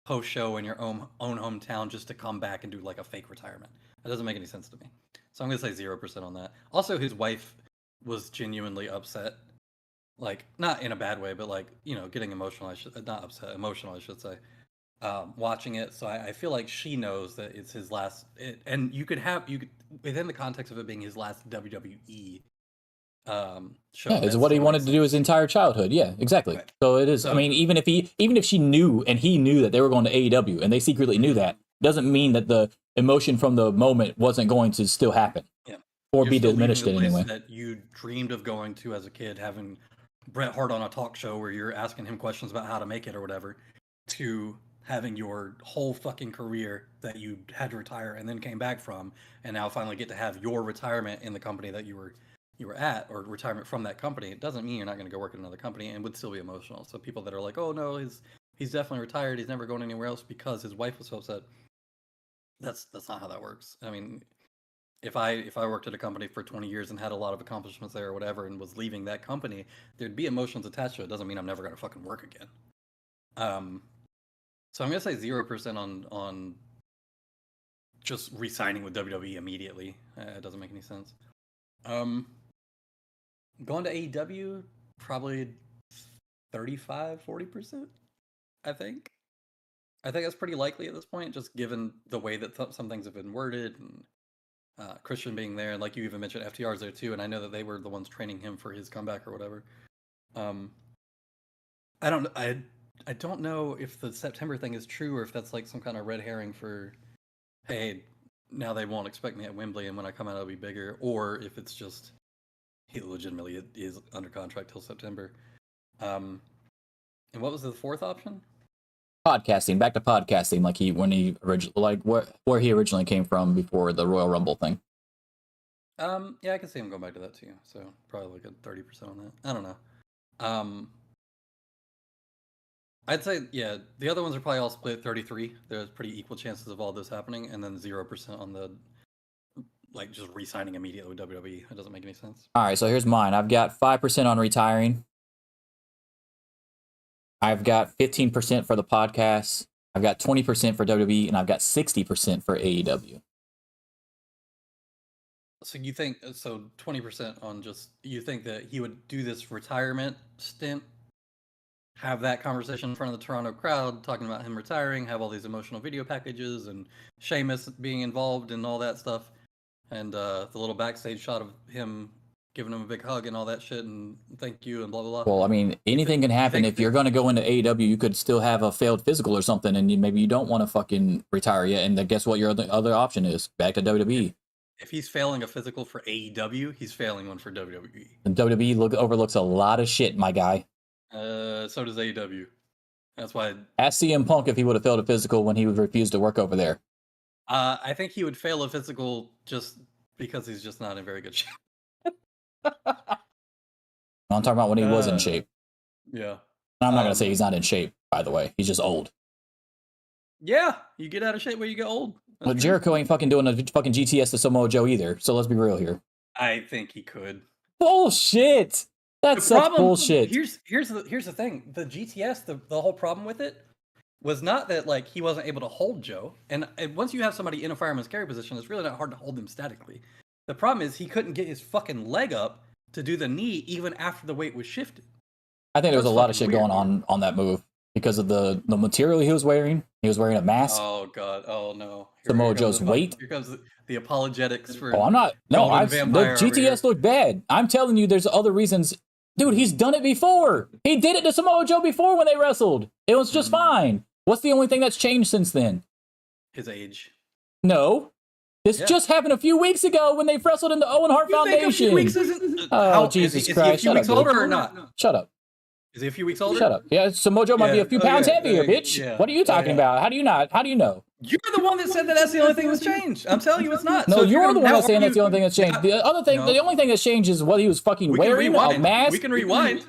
post show in your own hometown just to come back and do like a fake retirement. That doesn't make any sense to me. So I'm gonna say 0% on that. Also, his wife was genuinely upset, like, not in a bad way, but like, getting emotional. Not upset, emotional, I should say. Watching it, so I feel like she knows that it's his last, and you could within the context of it being his last WWE show. Yeah, it's what he wanted to do his entire childhood. Yeah, exactly. Right. So it is. I mean, even if she knew and he knew that they were going to AEW and they secretly knew that, doesn't mean that the emotion from the moment wasn't going to still happen. Yeah. Or be diminished in any way. That you dreamed of going to as a kid, having Bret Hart on a talk show where you're asking him questions about how to make it or whatever, to having your whole fucking career that you had to retire and then came back from, and now finally get to have your retirement in the company that you were at, or retirement from that company. It doesn't mean you're not going to go work at another company, and would still be emotional. So people that are like, oh no, he's definitely retired, he's never going anywhere else because his wife was so upset. That's not how that works. I mean, if I worked at a company for 20 years and had a lot of accomplishments there or whatever, and was leaving that company, there'd be emotions attached to it. Doesn't mean I'm never gonna fucking work again. So I'm gonna say 0% on just re-signing with WWE immediately. It doesn't make any sense. Going to AEW, probably 35-40%. I think that's pretty likely at this point, just given the way that some things have been worded, and Christian being there, and like you even mentioned, FTR's there too, and I know that they were the ones training him for his comeback or whatever. I don't know if the September thing is true, or if that's like some kind of red herring for, hey, now they won't expect me at Wembley, and when I come out, I'll be bigger, or if it's just he legitimately is under contract till September. And what was the fourth option? Podcasting, back to podcasting, like where he originally came from before the Royal Rumble thing. Yeah, I can see him going back to that too. So probably like a 30% on that. I don't know. I'd say, yeah, the other ones are probably all split at 33. There's pretty equal chances of all this happening, and then 0% on the, like, just re-signing immediately with WWE. It doesn't make any sense. All right, so here's mine. I've got 5% on retiring. I've got 15% for the podcast. I've got 20% for WWE, and I've got 60% for AEW. So you think, so 20% on just, you think that he would do this retirement stint, have that conversation in front of the Toronto crowd, talking about him retiring, have all these emotional video packages, and Sheamus being involved and all that stuff, and the little backstage shot of him giving him a big hug and all that shit, and thank you, and blah, blah, blah. Well, I mean, anything can happen. If you're going to go into AEW, you could still have a failed physical or something, and maybe you don't want to fucking retire yet, and then guess what your other option is? Back to WWE. If he's failing a physical for AEW, he's failing one for WWE. And WWE overlooks a lot of shit, my guy. So does AEW. That's why. Ask CM Punk if he would have failed a physical when he would refuse to work over there. I think he would fail a physical just because he's just not in very good shape. I'm talking about when he was in shape. Yeah. I'm not going to say he's not in shape, by the way. He's just old. Yeah, you get out of shape when you get old. But Jericho ain't fucking doing a fucking GTS to Samoa Joe either, so let's be real here. I think he could. Bullshit! That's such bullshit. Here's the thing. The GTS, the whole problem with it was not that like he wasn't able to hold Joe. And once you have somebody in a fireman's carry position, it's really not hard to hold them statically. The problem is he couldn't get his fucking leg up to do the knee even after the weight was shifted. I think there was a lot of shit going on that move because of the material he was wearing. He was wearing a mask. Oh god. Oh no. Samoa Joe's weight. Here comes the apologetics for. Oh, I'm not. No, the GTS looked bad. I'm telling you, there's other reasons. Dude, he's done it before. He did it to Samoa Joe before when they wrestled. It was just fine. What's the only thing that's changed since then? His age. No. This just happened a few weeks ago when they wrestled in the Owen Hart Foundation. A few weeks isn't, Jesus is Christ. Is he a few weeks older or not? Shut up. Is he a few weeks older? Shut up. Yeah, Samoa Joe might be a few pounds heavier, bitch. Yeah. What are you talking about? How do you know? You're the one that said that that's the only thing that's changed. I'm telling you it's not. No, so you're the one that's saying that's the only thing that's changed. The only thing that's changed is what he was fucking wearing, a mask. We can rewind.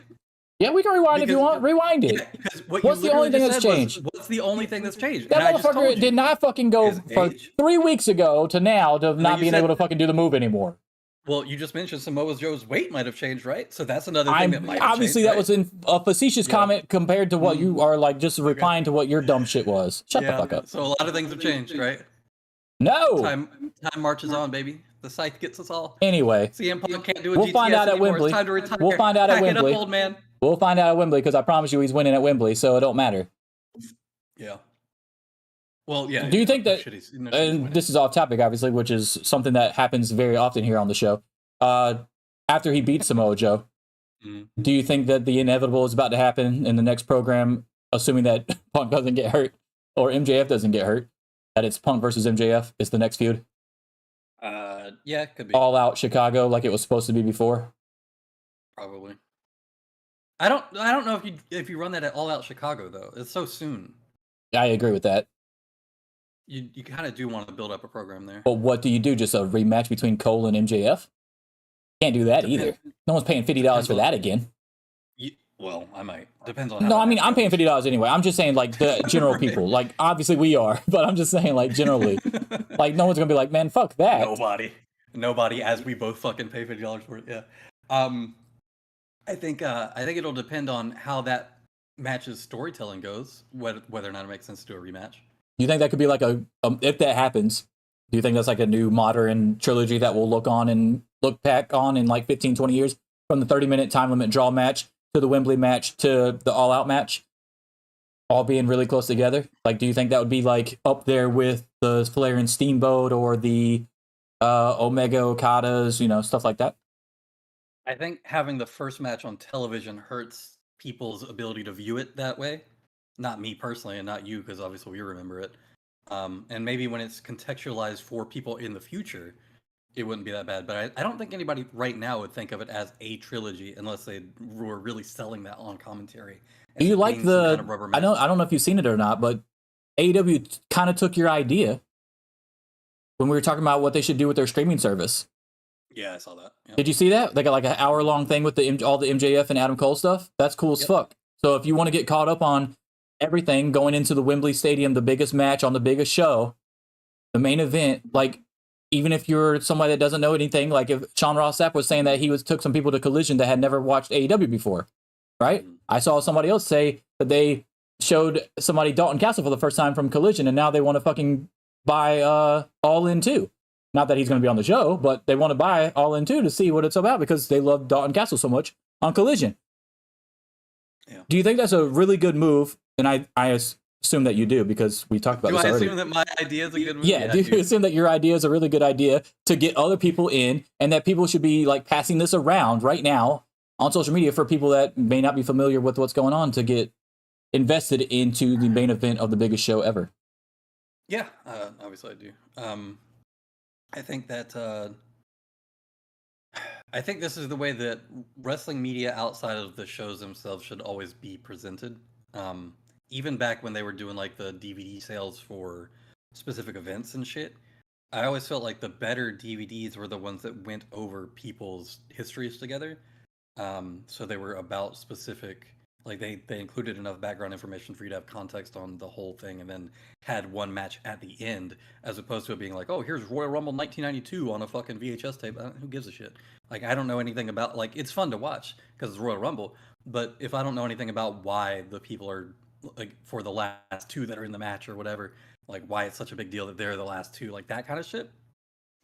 Yeah, we can rewind if you want. Rewind it. What's the only thing that's changed? What's the only thing that's changed? That motherfucker did not fucking go for 3 weeks ago to now to not being able to fucking do the move anymore. Well, you just mentioned Samoa Joe's weight might have changed, right? So that's another thing that might have obviously changed, that was in a facetious comment compared to what you are like just replying to what your dumb shit was. Shut the fuck up. So a lot of things have changed, right? No. Time marches on, baby. The scythe gets us all. Anyway, CM Punk can't do a we'll GTS find out at anymore. Wembley. It's time to retire. We'll find out at Pack Wembley. It up, old man. We'll find out at Wembley because I promise you he's winning at Wembley, so it don't matter. Yeah. Well, yeah. Do you think that? And this is off topic, obviously, which is something that happens very often here on the show. After he beats Samoa Joe, do you think that the inevitable is about to happen in the next program, assuming that Punk doesn't get hurt or MJF doesn't get hurt? That it's Punk versus MJF is the next feud. Yeah, it could be all out Chicago like it was supposed to be before. Probably. I don't know if you run that at all out Chicago though. It's so soon. I agree with that. You kind of do want to build up a program there. But what do you do? Just a rematch between Cole and MJF? Can't do that either. No one's paying $50 for that again. Well, I might. Depends on. No, I mean I'm paying $50 anyway. I'm just saying like the general people. Like obviously we are, but I'm just saying like generally, like no one's gonna be like, man, fuck that. Nobody. Nobody, as we both fucking pay $50 for it. Yeah. I think it'll depend on how that match's storytelling goes, whether or not it makes sense to do a rematch. Do you think that could be like if that happens, do you think that's like a new modern trilogy that we'll look back on in like 15, 20 years, from the 30-minute time limit draw match to the Wembley match to the all out match, all being really close together? Like, do you think that would be like up there with the Flair and Steamboat or the Omega Okadas, stuff like that? I think having the first match on television hurts people's ability to view it that way. Not me personally, and not you, because obviously we remember it. And maybe when it's contextualized for people in the future, it wouldn't be that bad. But I don't think anybody right now would think of it as a trilogy unless they were really selling that on commentary. Do you like the? I don't know if you've seen it or not, but AEW kind of took your idea when we were talking about what they should do with their streaming service. Yeah, I saw that. Yep. Did you see that? They got like an hour-long thing with all the MJF and Adam Cole stuff. That's cool as fuck. So if you want to get caught up on everything going into the Wembley Stadium, the biggest match on the biggest show, the main event, like, even if you're somebody that doesn't know anything, like if Sean Ross Sapp was saying that he took some people to Collision that had never watched AEW before, right? I saw somebody else say that they showed somebody Dalton Castle for the first time from Collision, and now they want to fucking buy All In too. Not that he's going to be on the show, but they want to buy All In too to see what it's about because they love Dalton Castle so much on Collision. Yeah. Do you think that's a really good move? And I assume that you do because we talked about this already. Do I assume that my idea is a good move? Yeah, do you assume that your idea is a really good idea to get other people in, and that people should be like passing this around right now on social media for people that may not be familiar with what's going on to get invested into the main event of the biggest show ever? Yeah, obviously I do. I think that I think this is the way that wrestling media outside of the shows themselves should always be presented. Even back when they were doing like the DVD sales for specific events and shit, I always felt like the better DVDs were the ones that went over people's histories together. So they were about specific, like they included enough background information for you to have context on the whole thing, and then had one match at the end, as opposed to it being like, oh, here's Royal Rumble 1992 on a fucking VHS tape. Who gives a shit? Like, I don't know anything about, like, it's fun to watch because it's Royal Rumble, but if I don't know anything about why the people are, like, for the last two that are in the match or whatever, like, why it's such a big deal that they're the last two, like, that kind of shit,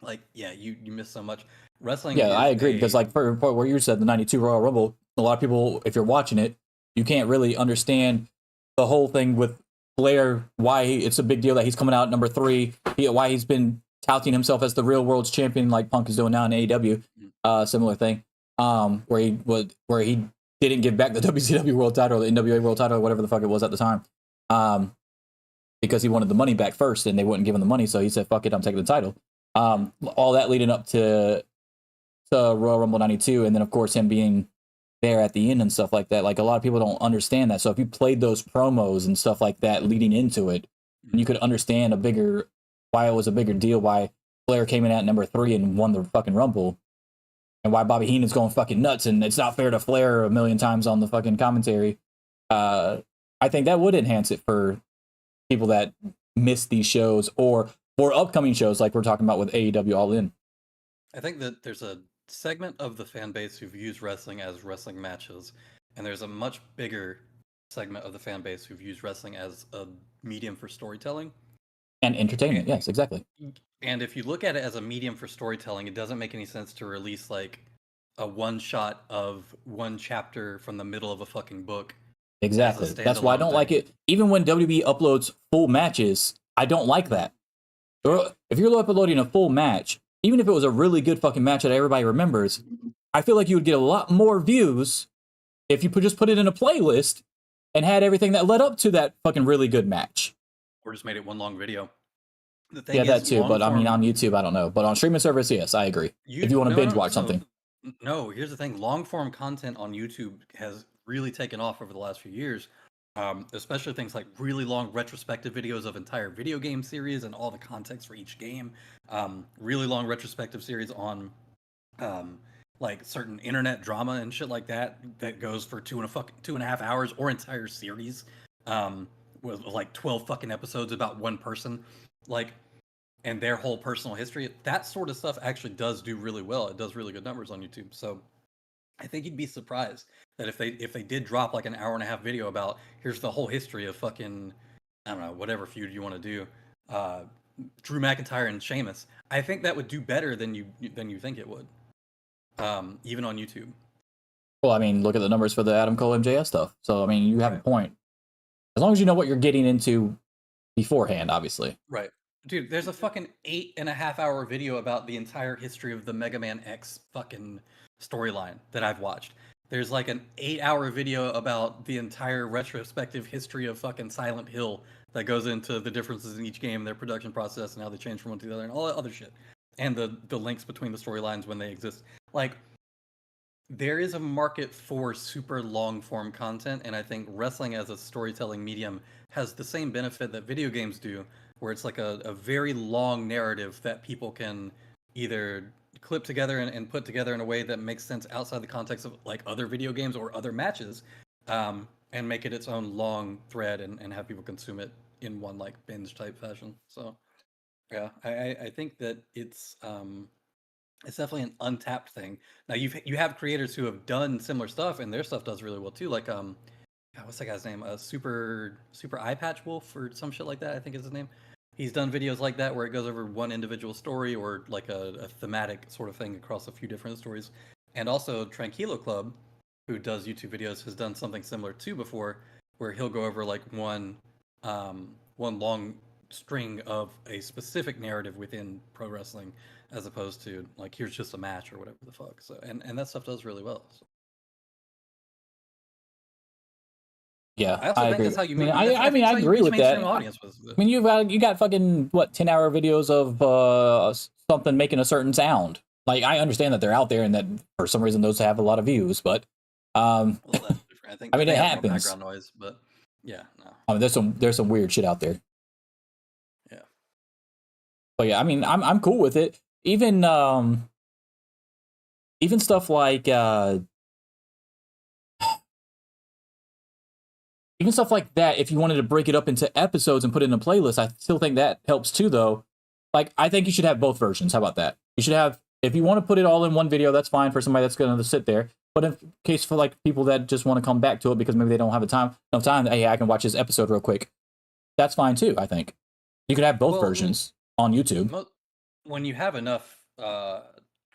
like, yeah, you miss so much. Wrestling. Yeah, I agree, because, like, for where you said the 92 Royal Rumble, a lot of people, if you're watching it, you can't really understand the whole thing with Flair, why it's a big deal that he's coming out at number 3, why he's been touting himself as the real world's champion, like Punk is doing now in AEW. Similar thing, where he didn't give back the WCW world title or the NWA world title or whatever the fuck it was at the time, because he wanted the money back first, and they wouldn't give him the money, so he said, "Fuck it, I'm taking the title." All that leading up to Royal Rumble 92, and then of course him being there at the end and stuff like that. Like, a lot of people don't understand that. So if you played those promos and stuff like that leading into it, you could understand why it was a bigger deal, why Flair came in at number 3 and won the fucking Rumble, and why Bobby Heenan's going fucking nuts, and it's not fair to Flair a million times on the fucking commentary. I think that would enhance it for people that miss these shows or for upcoming shows like we're talking about with AEW All In. I think that there's a segment of the fan base who views wrestling as wrestling matches, and there's a much bigger segment of the fan base who views wrestling as a medium for storytelling and entertainment. Yes, exactly. And if you look at it as a medium for storytelling, it doesn't make any sense to release like a one shot of one chapter from the middle of a fucking book. Exactly. That's why I don't like it. Even when WWE uploads full matches, I don't like that. If you're uploading a full match, even if it was a really good fucking match that everybody remembers, I feel like you would get a lot more views if you just put it in a playlist and had everything that led up to that fucking really good match. Or just made it one long video. Yeah, that too, but I mean, on YouTube, I don't know. But on streaming service, yes, I agree. If you want to binge watch something. No, here's the thing. Long form content on YouTube has really taken off over the last few years. Especially things like really long retrospective videos of entire video game series and all the context for each game. Really long retrospective series on like certain internet drama and shit like that goes for 2.5 hours, or entire series with like 12 fucking episodes about one person. Like, and their whole personal history, that sort of stuff actually does do really well. It does really good numbers on YouTube. So I think you'd be surprised that if they did drop like an hour and a half video about here's the whole history of fucking, I don't know, whatever feud you want to do, Drew McIntyre and Sheamus, I think that would do better than you think it would, even on YouTube. Well, I mean, look at the numbers for the Adam Cole MJF stuff. So I mean, you have a point. As long as you know what you're getting into beforehand, obviously. Right. Dude, there's a fucking 8.5 hour video about the entire history of the Mega Man X fucking storyline that I've watched. There's like an 8-hour video about the entire retrospective history of fucking Silent Hill that goes into the differences in each game, their production process, and how they change from one to the other, and all that other shit. And the links between the storylines when they exist. Like, there is a market for super long form content, and I think wrestling as a storytelling medium has the same benefit that video games do, where it's like a very long narrative that people can either clip together and put together in a way that makes sense outside the context of like other video games or other matches, and make it its own long thread and have people consume it in one like binge type fashion. So yeah, I think that it's definitely an untapped thing. Now you have creators who have done similar stuff and their stuff does really well too. Like God, what's that guy's name? Super Eye Patch Wolf or some shit like that, I think is his name. He's done videos like that where it goes over one individual story or like a thematic sort of thing across a few different stories. And also Tranquilo Club, who does YouTube videos, has done something similar too before, where he'll go over like one long string of a specific narrative within pro wrestling, as opposed to like here's just a match or whatever the fuck. So and that stuff does really well. So. Yeah, I also think agree. that's how you I mean, make. I agree with that. Audience with I mean, you got fucking what 10-hour videos of something making a certain sound. Like I understand that they're out there and that for some reason those have a lot of views, but well, that's different. I think. I mean, they it have more happens. Background noise, but yeah, no. I mean, there's some weird shit out there. Yeah. But yeah, I mean, I'm cool with it. Even stuff like even stuff like that, if you wanted to break it up into episodes and put it in a playlist, I still think that helps too, though. Like, I think you should have both versions. How about that? You should have, if you want to put it all in one video, that's fine for somebody that's going to sit there. But in case for like people that just want to come back to it because maybe they don't have enough time, hey, I can watch this episode real quick. That's fine too, I think. You could have both versions on YouTube. When you have enough, I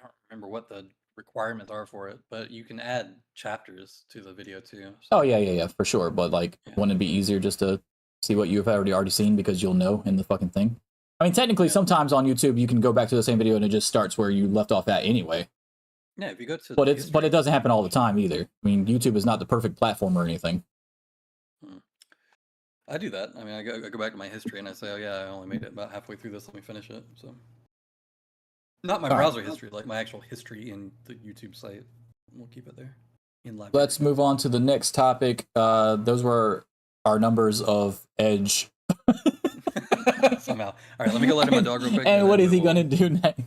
don't remember what the requirements are for it, but you can add chapters to the video too. So. Oh yeah, for sure. But like, wouldn't it be easier just to see what you've already seen because you'll know in the fucking thing? I mean, technically, sometimes on YouTube you can go back to the same video and it just starts where you left off at anyway. Yeah, if you go to. But it doesn't happen all the time either. I mean, YouTube is not the perfect platform or anything. I do that. I mean, I go back to my history and I say, oh yeah, I only made it about halfway through this. Let me finish it. So. Not my browser history, like my actual history in the YouTube site. We'll keep it there. In library. Let's move on to the next topic. Those were our numbers of Edge. Somehow. All right, let me go let in my dog real quick. And what is he going to do next?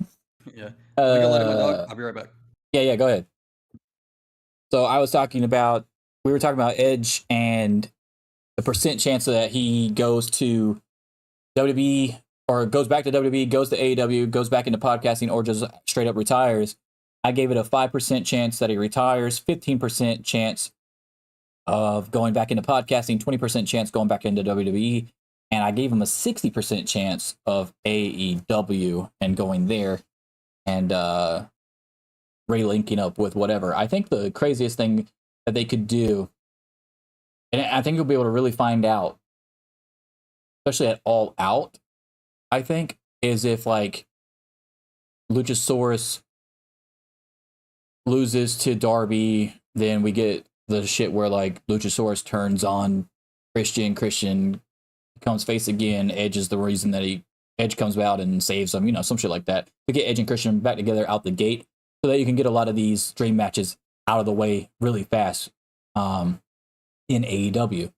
Yeah. Let me go let in my dog. I'll be right back. Yeah, go ahead. So we were talking about Edge and the percent chance that he goes to WWE or goes back to WWE, goes to AEW, goes back into podcasting, or just straight up retires. I gave it a 5% chance that he retires, 15% chance of going back into podcasting, 20% chance going back into WWE, and I gave him a 60% chance of AEW and going there and relinking up with whatever. I think the craziest thing that they could do, and I think you'll be able to really find out, especially at All Out, I think, is if like Luchasaurus loses to Darby, then we get the shit where like Luchasaurus turns on Christian becomes face again. Edge is the reason that Edge comes out and saves him, some shit like that. To get Edge and Christian back together out the gate so that you can get a lot of these dream matches out of the way really fast in AEW.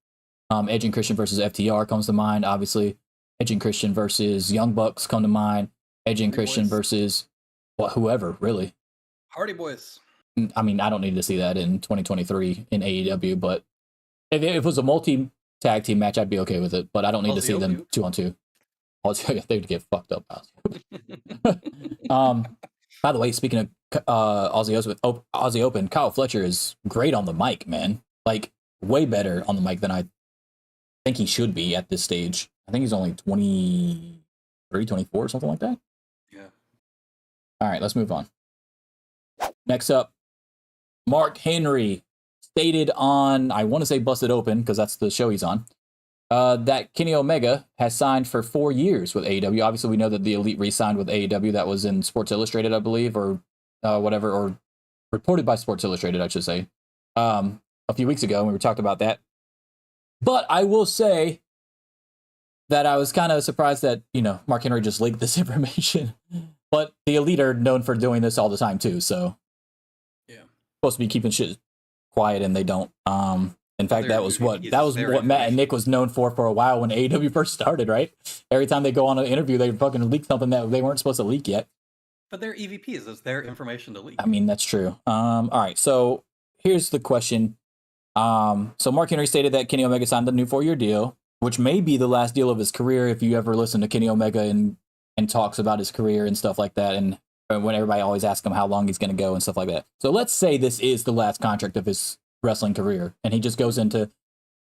Edge and Christian versus FTR comes to mind, obviously. Edge and Christian versus Young Bucks come to mind. Edge and Christian versus whoever, really. Hardy Boys. I mean, I don't need to see that in 2023 in AEW, but if it was a multi-tag team match, I'd be okay with it. But I don't need to see them 2-on-2. They'd get fucked up. By the way, speaking of Aussie Open, Kyle Fletcher is great on the mic, man. Like, way better on the mic than I think he should be at this stage. I think he's only 23, 24, something like that. Yeah. All right, let's move on. Next up, Mark Henry stated on, I want to say Busted Open, because that's the show he's on, that Kenny Omega has signed for 4 years with AEW. Obviously, we know that the Elite re-signed with AEW. That was in Sports Illustrated, I believe, or whatever, or reported by Sports Illustrated, I should say, a few weeks ago, when we talked about that. But I will say that I was kind of surprised that, Mark Henry just leaked this information. But the Elite are known for doing this all the time, too, so. Yeah. Supposed to be keeping shit quiet, and they don't. In fact, that was what very Matt and Nick was known for a while when AEW first started, right? Every time they go on an interview, they fucking leak something that they weren't supposed to leak yet. But they're EVPs. It's their information to leak. I mean, that's true. All right, so here's the question. So Mark Henry stated that Kenny Omega signed a new 4-year deal, which may be the last deal of his career if you ever listen to Kenny Omega and talks about his career and stuff like that, and when everybody always asks him how long he's going to go and stuff like that. So let's say this is the last contract of his wrestling career, and he just goes into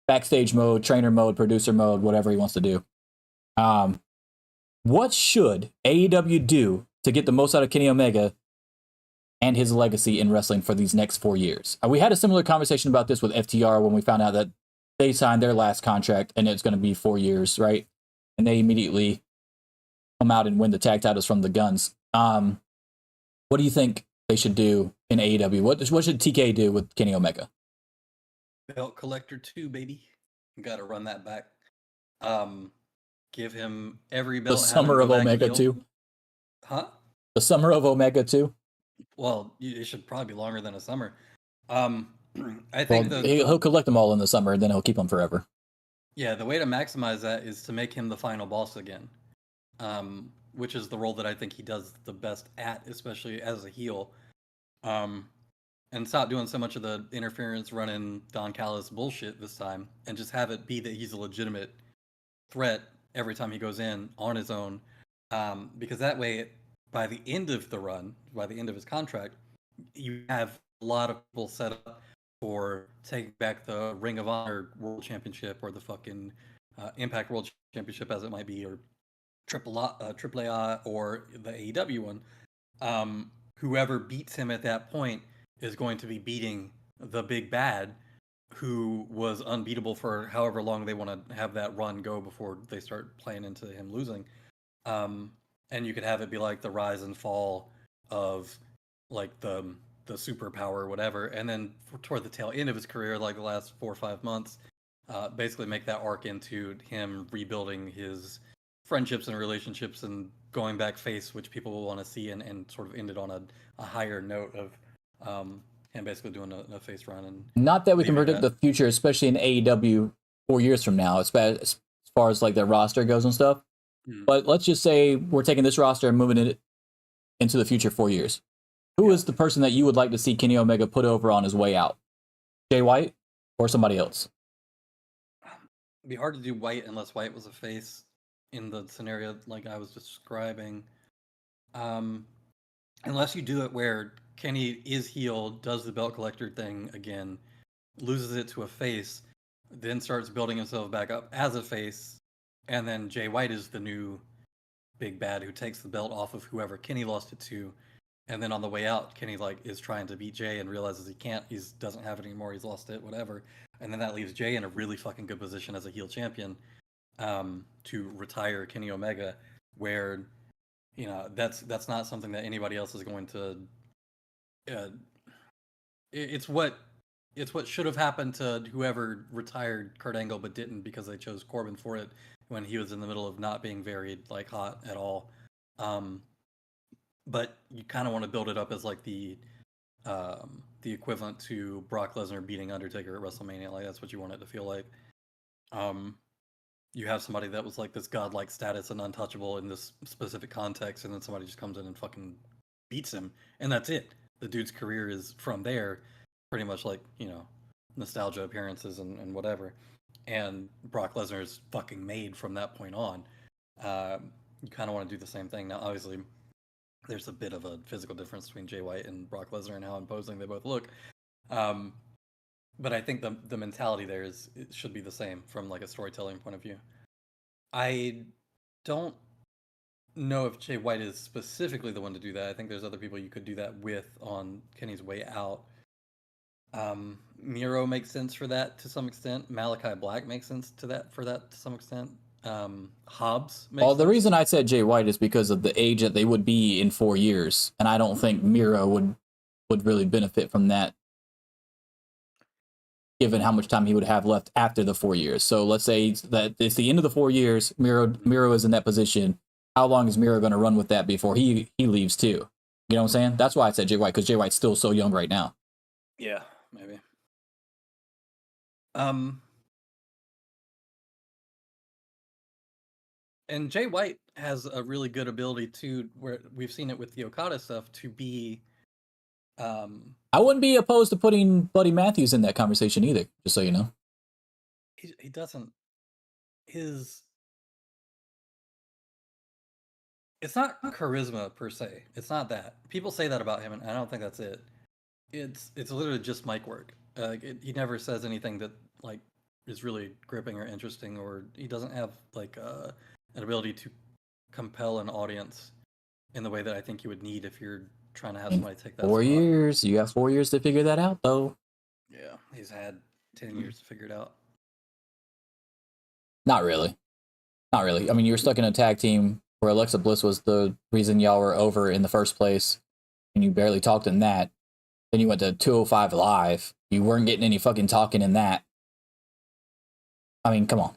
backstage mode, trainer mode, producer mode, whatever he wants to do. What should AEW do to get the most out of Kenny Omega and his legacy in wrestling for these next 4 years? We had a similar conversation about this with FTR when we found out that they signed their last contract and it's going to be 4 years, right? And they immediately come out and win the tag titles from the Guns. What do you think they should do in AEW? What should TK do with Kenny Omega? Belt Collector 2, baby. Got to run that back. Give him every belt. The Summer of Omega 2? Huh? The Summer of Omega 2? Well, it should probably be longer than a summer. I think he'll collect them all in the summer, and then he'll keep them forever. Yeah, the way to maximize that is to make him the final boss again, which is the role that I think he does the best at, especially as a heel. And stop doing so much of the interference running Don Callis bullshit this time, and just have it be that he's a legitimate threat every time he goes in on his own. Because that way, by the end of the run, by the end of his contract, you have a lot of people set up for taking back the Ring of Honor World Championship, or the fucking Impact World Championship, as it might be, or AAA, or the AEW one. Whoever beats him at that point is going to be beating the big bad, who was unbeatable for however long they want to have that run go before they start playing into him losing. And you could have it be like the rise and fall of like the superpower or whatever, and then toward the tail end of his career, like the last 4 or 5 months, basically make that arc into him rebuilding his friendships and relationships and going back face, which people will want to see, and sort of ended on a higher note of him basically doing a face run. And not that we can predict the future, especially in AEW 4 years from now, as far as like their roster goes and stuff. But let's just say we're taking this roster and moving it into the future 4 years. Who is the person that you would like to see Kenny Omega put over on his way out? Jay White or somebody else? It'd be hard to do White unless White was a face in the scenario like I was describing. Unless you do it where Kenny is healed, does the belt collector thing again, loses it to a face, then starts building himself back up as a face, and then Jay White is the new big bad who takes the belt off of whoever Kenny lost it to, and then on the way out, Kenny is trying to beat Jay and realizes he can't, he doesn't have it anymore, he's lost it, whatever, and then that leaves Jay in a really fucking good position as a heel champion to retire Kenny Omega, where that's not something that anybody else is going to. It's what should have happened to whoever retired Kurt Angle but didn't, because they chose Corbin for it when he was in the middle of not being very hot at all. But you kind of want to build it up as like the equivalent to Brock Lesnar beating Undertaker at WrestleMania. Like that's what you want it to feel like. You have somebody that was like this godlike status and untouchable in this specific context, and then somebody just comes in and fucking beats him, and that's it. The dude's career is from there, pretty much like, nostalgia appearances and whatever. And Brock Lesnar is fucking made from that point on. You kind of want to do the same thing. Now, obviously, there's a bit of a physical difference between Jay White and Brock Lesnar and how imposing they both look. But I think the mentality there it should be the same from like a storytelling point of view. I don't know if Jay White is specifically the one to do that. I think there's other people you could do that with on Kenny's way out. Miro makes sense for that to some extent. Malachi Black makes sense to some extent. Hobbs makes Well, the sense. reason I said Jay White is because of the age that they would be in 4 years, and I don't think Miro would really benefit from that, given how much time he would have left after the 4 years. So let's say that it's the end of the 4 years. Miro is in that position. How long is Miro going to run with that before he leaves too? You know what I'm saying? That's why I said Jay White, because Jay White's still so young right now. Yeah, maybe. And Jay White has a really good ability to, where we've seen it with the Okada stuff, to be. I wouldn't be opposed to putting Buddy Matthews in that conversation either, just so you know. He doesn't. It's not charisma per se. It's not that. People say that about him, and I don't think that's it. It's literally just mic work. He never says anything that like is really gripping or interesting, or he doesn't have like an ability to compel an audience in the way that I think you would need if you're trying to have somebody take that 4 spot. years. You have 4 years to figure that out, though. Yeah, he's had 10 years to figure it out. Not really. Not really. I mean, you were stuck in a tag team where Alexa Bliss was the reason y'all were over in the first place, and you barely talked in that. Then you went to 205 Live. You weren't getting any fucking talking in that. I mean, come on.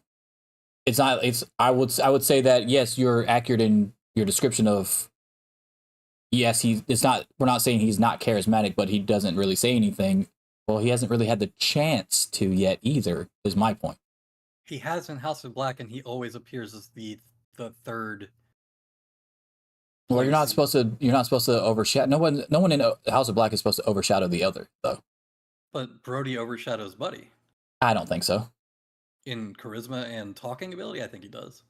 It's not. It's. I would say that yes, you're accurate in your description of. Yes, it's not. We're not saying he's not charismatic, but he doesn't really say anything. Well, he hasn't really had the chance to yet either. Is my point. He has in House of Black, and he always appears as the third. Well, you're not supposed to overshadow. No one in House of Black is supposed to overshadow the other, though. But Brody overshadows Buddy. I don't think so. In charisma and talking ability, I think he does.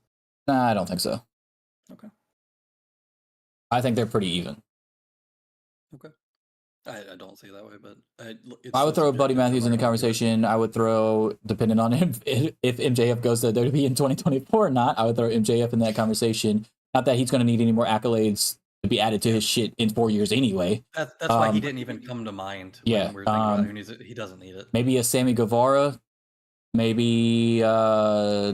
Nah, I don't think so. Okay. I think they're pretty even. Okay. I don't see it that way, but I would throw Buddy Matthews in the conversation. I would throw, depending on him, if MJF goes to WWE in 2024 or not, I would throw MJF in that conversation. Not that he's going to need any more accolades to be added to his shit in 4 years anyway. That's why he didn't even come to mind. Yeah. When we're thinking about who needs it. He doesn't need it. Maybe a Sammy Guevara. Maybe we'll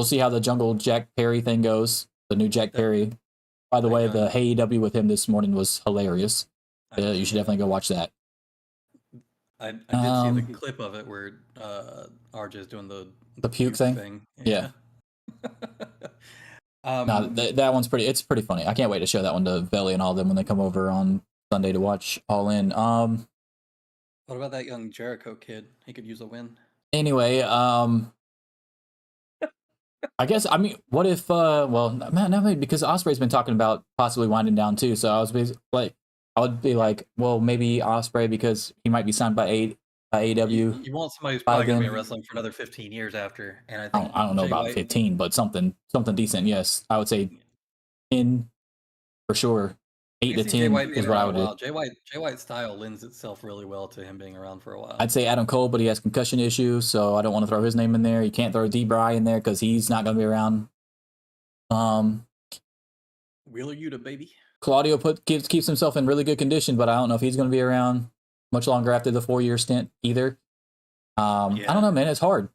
see how the Jungle Jack Perry thing goes. The new Jack Perry. By the way, the AEW with him this morning was hilarious. You should definitely go watch that. I did see the clip of it where RJ's doing the puke thing. Yeah. No, that one's pretty. It's pretty funny. I can't wait to show that one to Belly and all of them when they come over on Sunday to watch All In. What about that young Jericho kid? He could use a win. Anyway, I guess, I mean, what if, well, man, because Ospreay's been talking about possibly winding down too. So I would be like, well, maybe Ospreay, because he might be signed by AEW. You want somebody who's probably going to be wrestling for another 15 years after. And I don't know about 15, but something decent. Yes, I would say 10 for sure. 8 to 10 is what I would do. Jay White's style lends itself really well to him being around for a while. I'd say Adam Cole, but he has concussion issues, so I don't want to throw his name in there. You can't throw D-Bry in there because he's not going to be around. Wheeler Yuta, baby. Claudio keeps himself in really good condition, but I don't know if he's going to be around much longer after the 4-year stint either. I don't know, man. It's hard.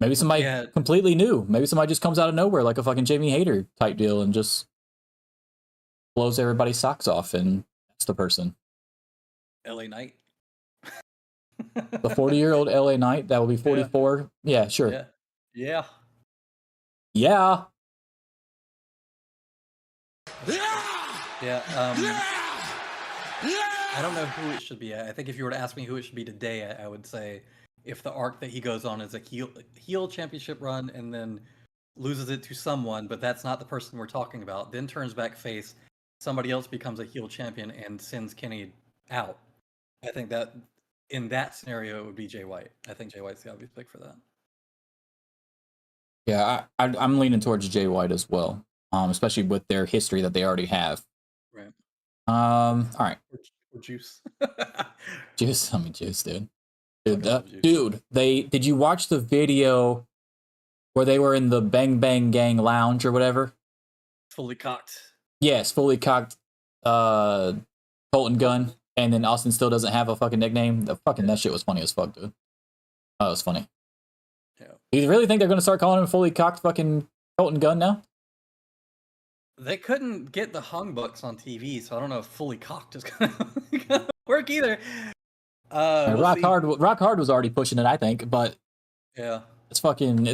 Maybe somebody completely new. Maybe somebody just comes out of nowhere like a fucking Jamie Hayter type deal and just blows everybody's socks off, and that's the person. LA Knight. The 40-year-old LA Knight that will be 44. Yeah, sure. Yeah. Yeah. I don't know who it should be. I think if you were to ask me who it should be today, I would say if the arc that he goes on is a heel championship run and then loses it to someone, but that's not the person we're talking about, then turns back face, somebody else becomes a heel champion and sends Kenny out. I think that in that scenario, it would be Jay White. I think Jay White's the obvious pick for that. Yeah, I'm leaning towards Jay White as well, especially with their history that they already have. Right. All right, Or Juice. Juice. I mean, Juice, dude. Fucking love Juice. Dude, did you watch the video where they were in the Bang Bang Gang lounge or whatever? Fully cocked. Yes, fully cocked Colton gun, and then Austin still doesn't have a fucking nickname. That shit was funny as fuck, dude. Oh, it was funny. Yeah. Do you really think they're gonna start calling him fully cocked fucking Colton gun now? They couldn't get the hung bucks on TV, so I don't know if fully cocked is gonna work either. Rock Hard was already pushing it, I think, but yeah, it's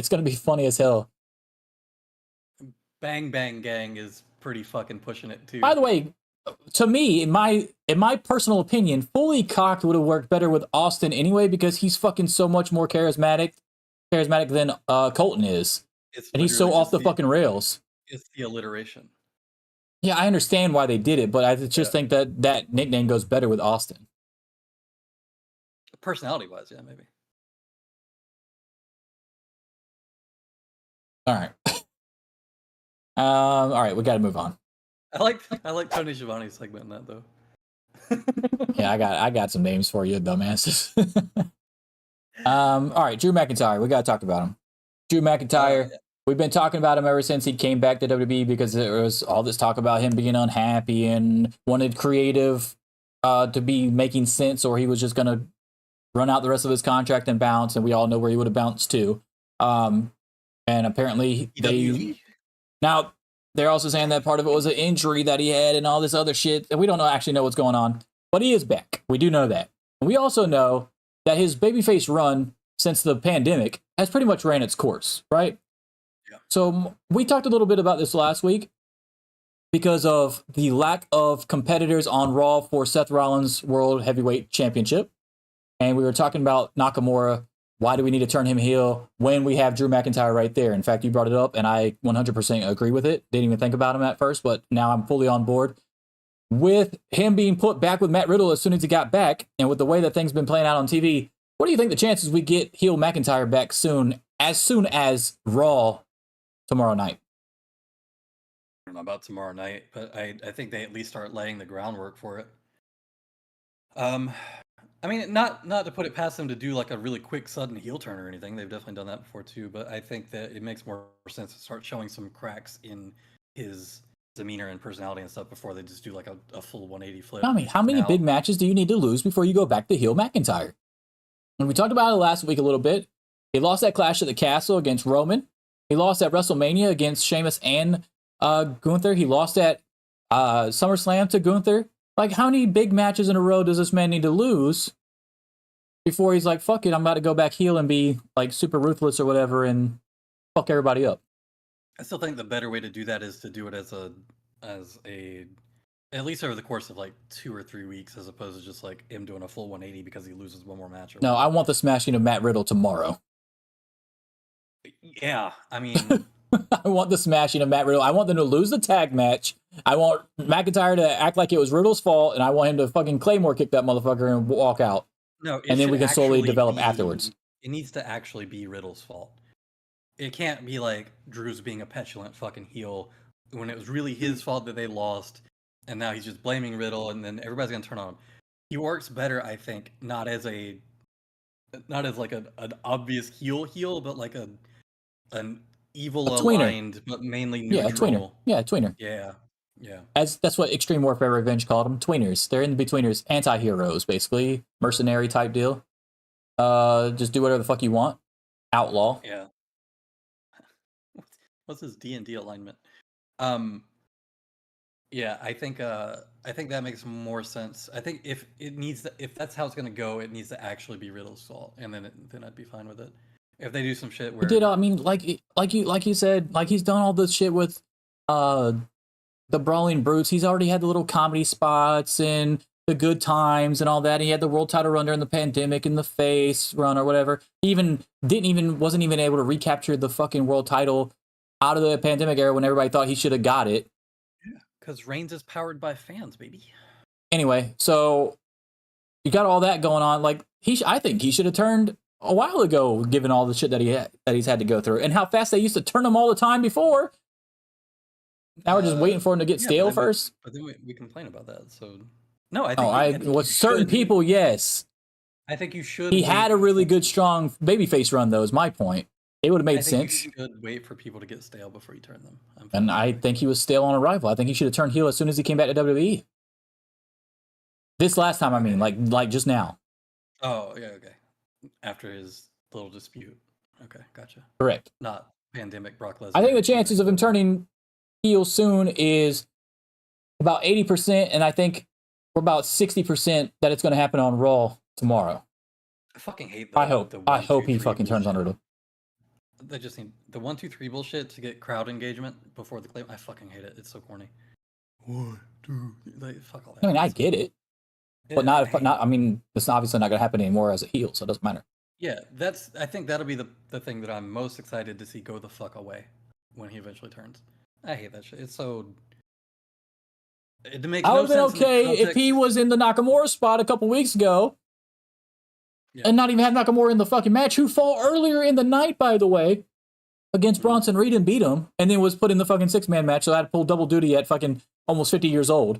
gonna be funny as hell. Bang Bang Gang is pretty fucking pushing it too. By the way, to me, in my personal opinion, fully cocked would have worked better with Austin anyway, because he's fucking so much more charismatic than Colton is, and he's so off the fucking rails. It's the alliteration. Yeah, I understand why they did it, but I just think that nickname goes better with Austin. Personality-wise, yeah, maybe. All right. All right, we got to move on. I like Tony Schiavone's segment in that though. Yeah, I got some names for you, dumbasses. All right, Drew McIntyre. We got to talk about him. Drew McIntyre. Yeah. We've been talking about him ever since he came back to WWE, because there was all this talk about him being unhappy and wanted creative to be making sense, or he was just going to run out the rest of his contract and bounce, and we all know where he would have bounced to. And apparently now they're also saying that part of it was an injury that he had and all this other shit, and we don't actually know what's going on, but he is back. We do know that. And we also know that his babyface run since the pandemic has pretty much ran its course, right? Yeah. So we talked a little bit about this last week because of the lack of competitors on Raw for Seth Rollins' World Heavyweight Championship. And we were talking about Nakamura. Why do we need to turn him heel when we have Drew McIntyre right there? In fact, you brought it up, and I 100% agree with it. Didn't even think about him at first, but now I'm fully on board. With him being put back with Matt Riddle as soon as he got back, and with the way that things been playing out on TV, what do you think the chances we get heel McIntyre back soon as Raw tomorrow night? I don't know about tomorrow night, but I think they at least start laying the groundwork for it. I mean, not to put it past them to do like a really quick sudden heel turn or anything. They've definitely done that before too, but I think that it makes more sense to start showing some cracks in his demeanor and personality and stuff before they just do like a full 180 flip. Tell me, how many big matches do you need to lose before you go back to heel McIntyre? And we talked about it last week a little bit. He lost that Clash at the Castle against Roman. He lost at WrestleMania against Sheamus and Gunther. He lost at SummerSlam to Gunther. Like, how many big matches in a row does this man need to lose before he's like, fuck it, I'm about to go back heel and be like super ruthless or whatever and fuck everybody up? I still think the better way to do that is to do it as a at least over the course of like 2 or 3 weeks, as opposed to just like him doing a full 180 because he loses one more match. No, I want the smashing of Matt Riddle tomorrow. Yeah, I mean, I want the smashing of Matt Riddle. I want them to lose the tag match. I want McIntyre to act like it was Riddle's fault, and I want him to fucking Claymore kick that motherfucker and walk out. no, And then we can slowly develop afterwards. It needs to actually be Riddle's fault. It can't be like Drew's being a petulant fucking heel when it was really his fault that they lost, and now he's just blaming Riddle, and then everybody's gonna turn on him. He works better, I think, not as like an obvious heel, but like an evil aligned, but mainly neutral. Yeah, a tweener. Yeah, a tweener. Yeah. That's what Extreme Warfare Revenge called them. Tweeners. They're in-betweeners. Anti-heroes, basically. Mercenary type deal. Just do whatever the fuck you want. Outlaw. Yeah. What's his D&D alignment? Yeah, I think that makes more sense. I think if that's how it's gonna go, it needs to actually be Riddle's fault, and then I'd be fine with it. If they do some shit where I mean, like you said, like he's done all this shit with the Brawling Brutes. He's already had the little comedy spots and the good times and all that. He had the world title run during the pandemic and the face run or whatever. He wasn't even able to recapture the fucking world title out of the pandemic era when everybody thought he should have got it. Yeah, because Reigns is powered by fans, baby. Anyway, so you got all that going on. Like I think he should have turned a while ago, given all the shit that he's had to go through, and how fast they used to turn him all the time before. Now we're just waiting for him to get stale first. But then we complain about that. So no, I think with certain people, yes. I think you should. He had a really good, strong babyface run, though. Is my point. It would have made sense. You should wait for people to get stale before you turn them. And I think he was stale on arrival. I think he should have turned heel as soon as he came back to WWE. This last time, I mean, like just now. Oh, yeah, okay. After his little dispute. Okay, gotcha. Correct. Not pandemic Brock Lesnar. I think the chances of him turning heel soon is about 80%, and I think we're about 60% that it's going to happen on Raw tomorrow. I fucking hate that. I hope he fucking turns on Riddle. They just need the 1, 2, 3 bullshit to get crowd engagement before the claim. I fucking hate it. It's so corny. 1, 2, like, fuck all that. I mean, I get it. But I mean, it's obviously not going to happen anymore as a heel, so it doesn't matter. Yeah, I think that'll be the thing that I'm most excited to see go the fuck away when he eventually turns. I hate that shit. It's so. It makes I no would have been okay if he was in the Nakamura spot a couple weeks ago, and not even have Nakamura in the fucking match, who fought earlier in the night, by the way, against Bronson Reed and beat him, and then was put in the fucking 6-man match, so I had to pull double duty at fucking almost 50 years old.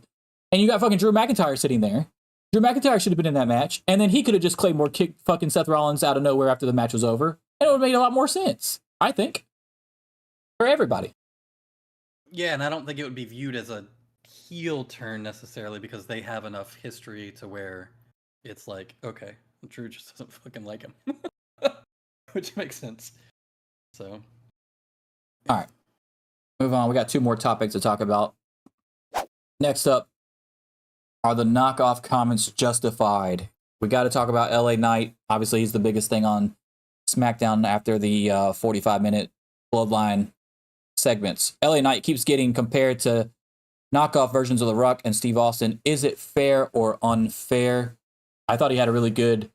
And you got fucking Drew McIntyre sitting there. Drew McIntyre should have been in that match, and then he could have just Claymore kicked fucking Seth Rollins out of nowhere after the match was over, and it would have made a lot more sense, I think, for everybody. Yeah, and I don't think it would be viewed as a heel turn necessarily because they have enough history to where it's like, okay, Drew just doesn't fucking like him, which makes sense. So, all right, move on. We got 2 more topics to talk about. Next up, are the knockoff comments justified? We got to talk about LA Knight. Obviously, he's the biggest thing on SmackDown after the 45-minute Bloodline segments. LA Knight keeps getting compared to knockoff versions of The Rock and Steve Austin. Is it fair or unfair? I thought he had a really good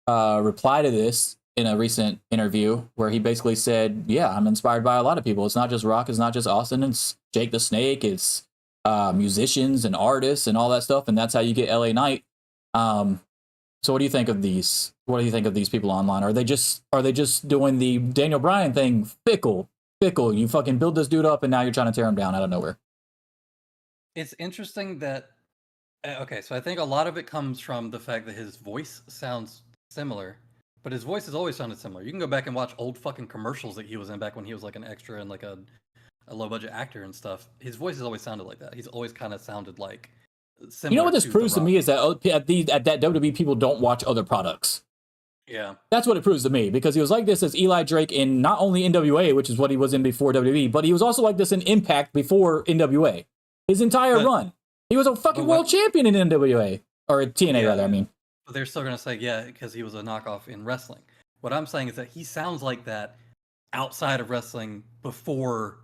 reply to this in a recent interview where he basically said, yeah, I'm inspired by a lot of people. It's not just Rock, it's not just Austin, it's Jake the Snake, it's musicians and artists and all that stuff, and that's how you get LA Knight. So what do you think of these? What do you think of these people online? Are they just doing the Daniel Bryan thing? Fickle. You fucking build this dude up, and now you're trying to tear him down out of nowhere. It's interesting that. Okay, so I think a lot of it comes from the fact that his voice sounds similar, but his voice has always sounded similar. You can go back and watch old fucking commercials that he was in back when he was like an extra and like a low budget actor and stuff. His voice has always sounded like that. He's always kind of sounded like similar. You know what this proves to me is that at that WWE people don't watch other products. Yeah. That's what it proves to me, because he was like this as Eli Drake in not only NWA, which is what he was in before WWE, but he was also like this in Impact before NWA. His entire run. He was a fucking world champion in NWA. Or TNA, rather, I mean. But they're still going to say, yeah, because he was a knockoff in wrestling. What I'm saying is that he sounds like that outside of wrestling before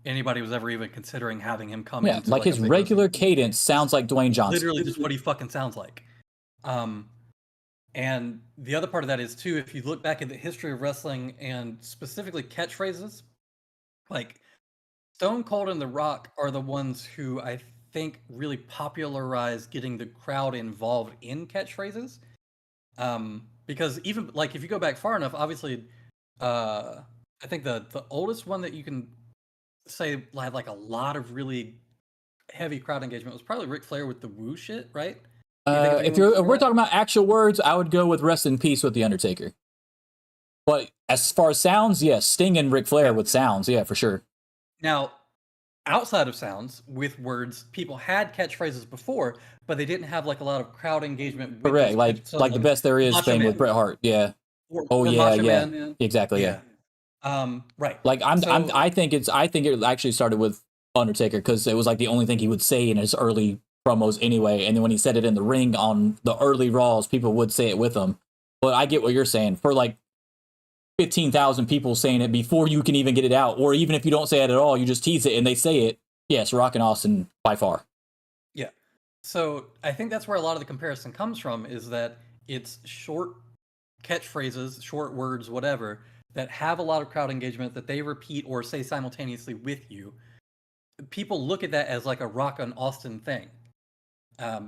anybody was ever even considering having him come in. Like his regular cadence sounds like Dwayne Johnson. Literally just what he fucking sounds like. And the other part of that is, too, if you look back at the history of wrestling and specifically catchphrases, like Stone Cold and The Rock are the ones who I think really popularized getting the crowd involved in catchphrases. Because even, like, if you go back far enough, obviously, I think the oldest one that you can say had like a lot of really heavy crowd engagement was probably Ric Flair with the woo shit, right? If we're talking about actual words, I would go with "Rest in Peace" with The Undertaker. But as far as sounds, yes, Sting and Ric Flair with sounds, yeah, for sure. Now, outside of sounds, with words, people had catchphrases before, but they didn't have like a lot of crowd engagement. Correct, like the best there is thing with Bret Hart, yeah. Exactly, yeah. Right. Like I think it actually started with Undertaker because it was like the only thing he would say in his early promos anyway, and then when he said it in the ring on the early Raws, people would say it with him. But I get what you're saying. For like 15,000 people saying it before you can even get it out, or even if you don't say it at all, you just tease it and they say it. Yes, Rock and Austin by far. Yeah. So I think that's where a lot of the comparison comes from, is that it's short catchphrases, short words, whatever, that have a lot of crowd engagement that they repeat or say simultaneously with you. People look at that as like a Rock and Austin thing.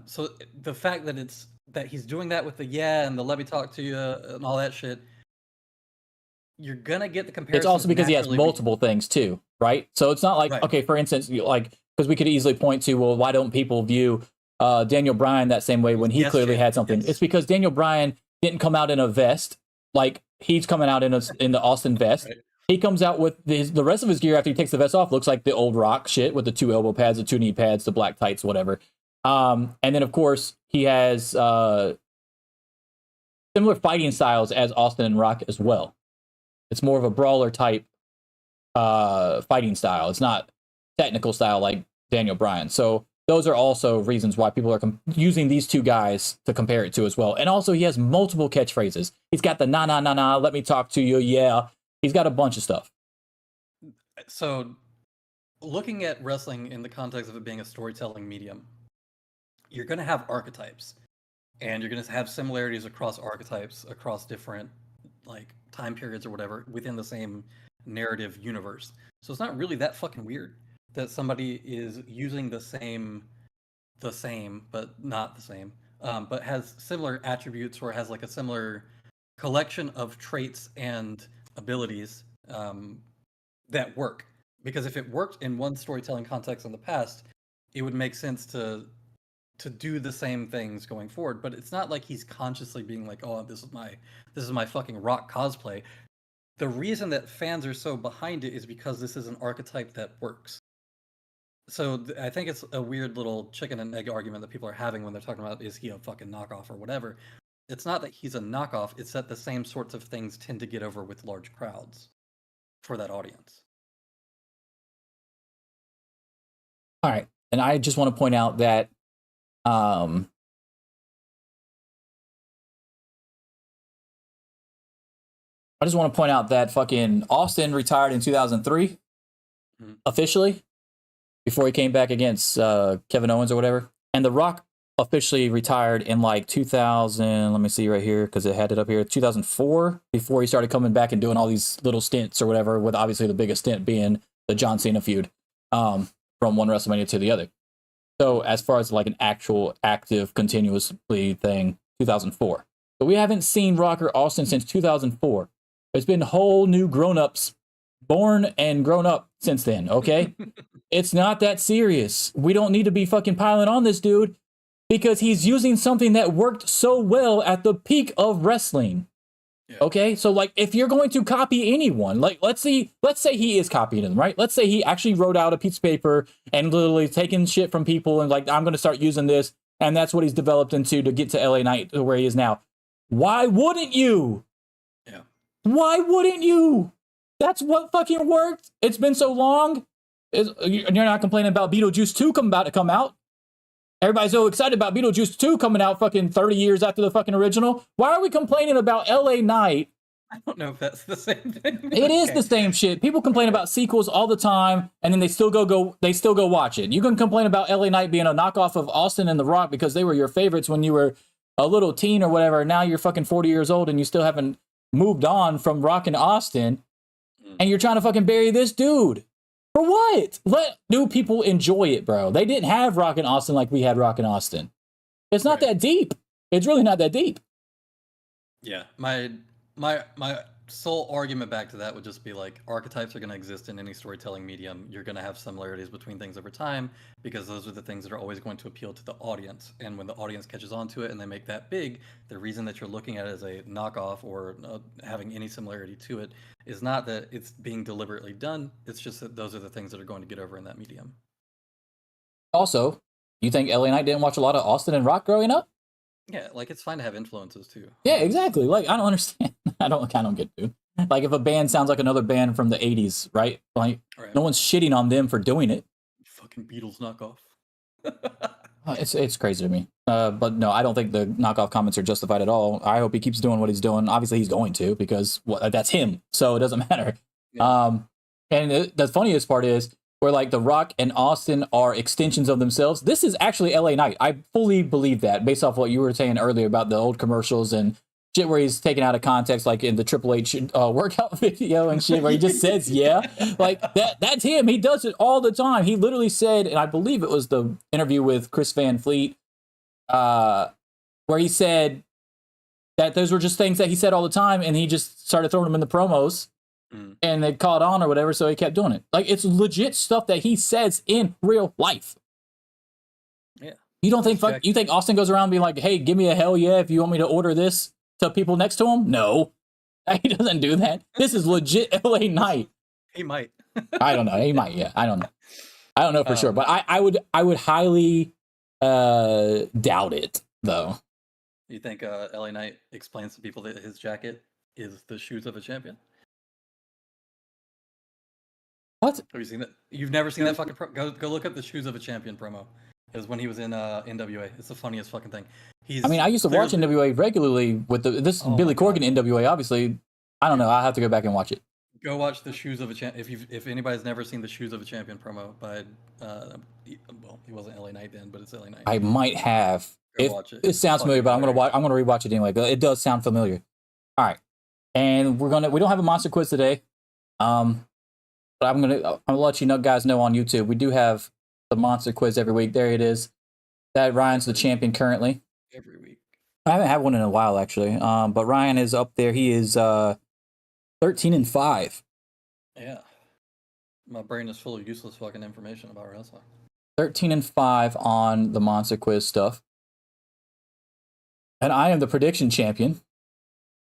So the fact that he's doing that with the and the let me talk to you and all that shit, you're gonna get the comparison. It's also because he has multiple things too, right? So it's not like, Right. okay, for instance, because we could easily point to, well, why don't people view Daniel Bryan that same way when he clearly had something? Yes. It's because Daniel Bryan didn't come out in a vest like he's coming out in the Austin vest. Right. He comes out with the rest of his gear after he takes the vest off looks like the old Rock shit with the 2 elbow pads, the 2 knee pads, the black tights, whatever. And then of course he has similar fighting styles as Austin and Rock as well. It's more of a brawler type fighting style. It's not technical style like Daniel Bryan. So those are also reasons why people are using these two guys to compare it to as well. And also he has multiple catchphrases. He's got the nah, nah, nah, nah, let me talk to you, yeah. He's got a bunch of stuff. So looking at wrestling in the context of it being a storytelling medium, you're going to have archetypes. And you're going to have similarities across archetypes, across different like time periods or whatever within the same narrative universe. So it's not really that fucking weird that somebody is using the same, but not the same, but has similar attributes or has like a similar collection of traits and abilities that work. Because if it worked in one storytelling context in the past, it would make sense to do the same things going forward. But it's not like he's consciously being like, oh, this is my fucking Rock cosplay. The reason that fans are so behind it is because this is an archetype that works. So I think it's a weird little chicken and egg argument that people are having when they're talking about, is he a fucking knockoff or whatever. It's not that he's a knockoff, it's that the same sorts of things tend to get over with large crowds for that audience. All right. And I just want to point out that I just want to point out that fucking Austin retired in 2003 officially before he came back against Kevin Owens or whatever. And The Rock officially retired in like 2000, let me see right here because it had it up here, 2004, before he started coming back and doing all these little stints or whatever, with obviously the biggest stint being the John Cena feud from one WrestleMania to the other. So as far as like an actual active continuously thing, 2004. But we haven't seen Rock or Austin since 2004. There's been whole new grown-ups born and grown up since then, okay? It's not that serious. We don't need to be fucking piling on this dude because he's using something that worked so well at the peak of wrestling. Yeah. Okay? So like if you're going to copy anyone, like let's say he is copying them, right? Let's say he actually wrote out a piece of paper and literally taking shit from people and like, I'm going to start using this, and that's what he's developed into to get to LA Knight to where he is now. Why wouldn't you? Yeah. Why wouldn't you? That's what fucking worked. It's been so long. You're not complaining about Beetlejuice 2 about to come out. Everybody's so excited about Beetlejuice 2 coming out fucking 30 years after the fucking original. Why are we complaining about LA Knight? I don't know if that's the same thing. It is the same shit. People complain about sequels all the time, and then they still go watch it. You can complain about LA Knight being a knockoff of Austin and The Rock because they were your favorites when you were a little teen or whatever. Now you're fucking 40 years old and you still haven't moved on from Rock and Austin, and you're trying to fucking bury this dude. For what? Let new people enjoy it, bro. They didn't have Rock and Austin like we had Rock and Austin. It's not that deep. It's really not that deep. Yeah, my sole argument back to that would just be like, archetypes are going to exist in any storytelling medium. You're going to have similarities between things over time because those are the things that are always going to appeal to the audience. And when the audience catches on to it and they make that big, the reason that you're looking at it as a knockoff or having any similarity to it is not that it's being deliberately done. It's just that those are the things that are going to get over in that medium. Also, you think LA Knight didn't watch a lot of Austin and Rock growing up? Yeah, like it's fine to have influences too. Yeah, exactly. Like I don't understand. I don't get it. Like if a band sounds like another band from the 80s, right? Like no one's shitting on them for doing it. Fucking Beatles knockoff. It's crazy to me. But no, I don't think the knockoff comments are justified at all. I hope he keeps doing what he's doing. Obviously he's going to, because that's him. So it doesn't matter. Yeah. And the funniest part is where like The Rock and Austin are extensions of themselves. This is actually LA Knight. I fully believe that based off what you were saying earlier about the old commercials and shit where he's taken out of context, like in the Triple H workout video and shit where he just says, yeah, like that's him. He does it all the time. He literally said, and I believe it was the interview with Chris Van Fleet, where he said that those were just things that he said all the time, and he just started throwing them in the promos, and they caught on or whatever, so he kept doing it. Like, it's legit stuff that he says in real life. Yeah. You don't think you think Austin goes around being like, hey, give me a hell yeah if you want me to order this to people next to him? No. He doesn't do that. This is legit LA Knight. He might. I don't know. He might, yeah. I don't know. I don't know for sure, but I would highly doubt it, though. You think LA Knight explains to people that his jacket is the shoes of a champion? What? Have you seen that? You've never seen that fucking go look up the shoes of a champion promo. It was when he was in NWA. It's the funniest fucking thing. I mean, I used to watch NWA regularly with this Billy Corgan NWA, obviously. I don't know. I'll have to go back and watch it. Go watch the Shoes of a Champion. If anybody's never seen the Shoes of a Champion promo by, well, he wasn't LA Knight then, but it's LA Knight. I might have. Watch it. It sounds familiar, but I'm gonna rewatch it anyway. But it does sound familiar. All right, and we don't have a monster quiz today. But I'm gonna let you guys know on YouTube. We do have the monster quiz every week. There it is. That Ryan's the champion currently. Every week. I haven't had one in a while actually. But Ryan is up there. He is 13-5. Yeah. My brain is full of useless fucking information about wrestling. 13-5 on the monster quiz stuff. And I am the prediction champion,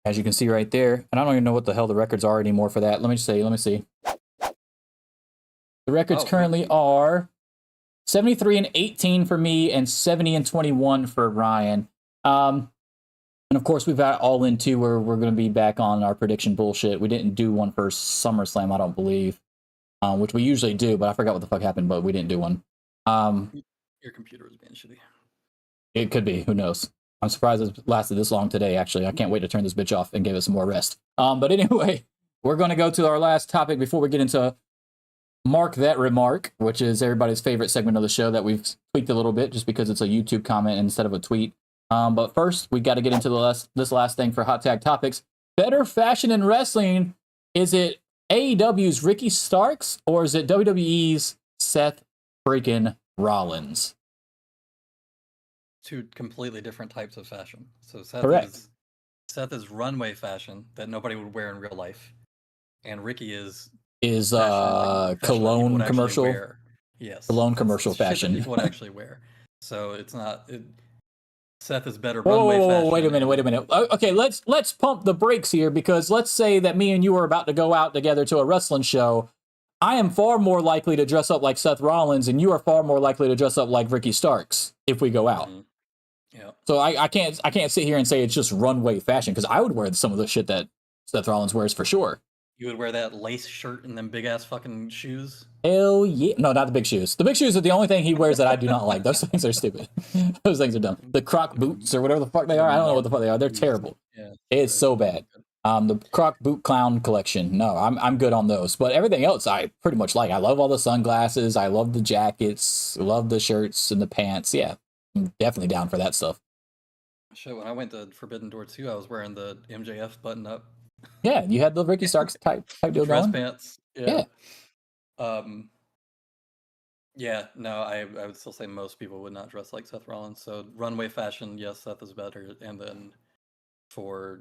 as you can see right there. And I don't even know what the hell the records are anymore for that. Let me see. The records currently are 73-18 for me and 70-21 for Ryan. And of course, we've got All In too, where we're going to be back on our prediction bullshit. We didn't do one for SummerSlam, I don't believe, which we usually do, but I forgot what the fuck happened, but we didn't do one. Your computer was being shitty. It could be. Who knows? I'm surprised it lasted this long today, actually. I can't wait to turn this bitch off and give it some more rest. But anyway, we're going to go to our last topic before we get into Mark That Remark, which is everybody's favorite segment of the show that we've tweaked a little bit just because it's a YouTube comment instead of a tweet. But first, we got to get into this last thing for Hot Tag Topics. Better fashion in wrestling, is it AEW's Ricky Starks or is it WWE's Seth freaking Rollins? Two completely different types of fashion. So Seth is runway fashion that nobody would wear in real life, and Ricky is cologne commercial. Yes, cologne commercial fashion. People would actually wear. So it's not. Seth is better runway fashion. Wait a minute. Okay, let's pump the brakes here, because let's say that me and you are about to go out together to a wrestling show. I am far more likely to dress up like Seth Rollins, and you are far more likely to dress up like Ricky Starks if we go out. Mm-hmm. Yeah. So I can't sit here and say it's just runway fashion, because I would wear some of the shit that Seth Rollins wears for sure. You would wear that lace shirt and them big ass fucking shoes? Hell yeah. No, not the big shoes. The big shoes are the only thing he wears that I do not like. Those things are stupid. Those things are dumb. The Croc boots or whatever the fuck they are. I don't know what the fuck they are. They're terrible. Yeah, it's so bad. The Croc boot clown collection. No, I'm good on those. But everything else I pretty much like. I love all the sunglasses. I love the jackets. Love the shirts and the pants. Yeah, I'm definitely down for that stuff. Shit, when I went to Forbidden Door 2, I was wearing the MJF button up. Yeah, you had the Ricky Starks type deal dress going. Pants. Yeah. Yeah, no, I would still say most people would not dress like Seth Rollins. So runway fashion, yes, Seth is better. And then for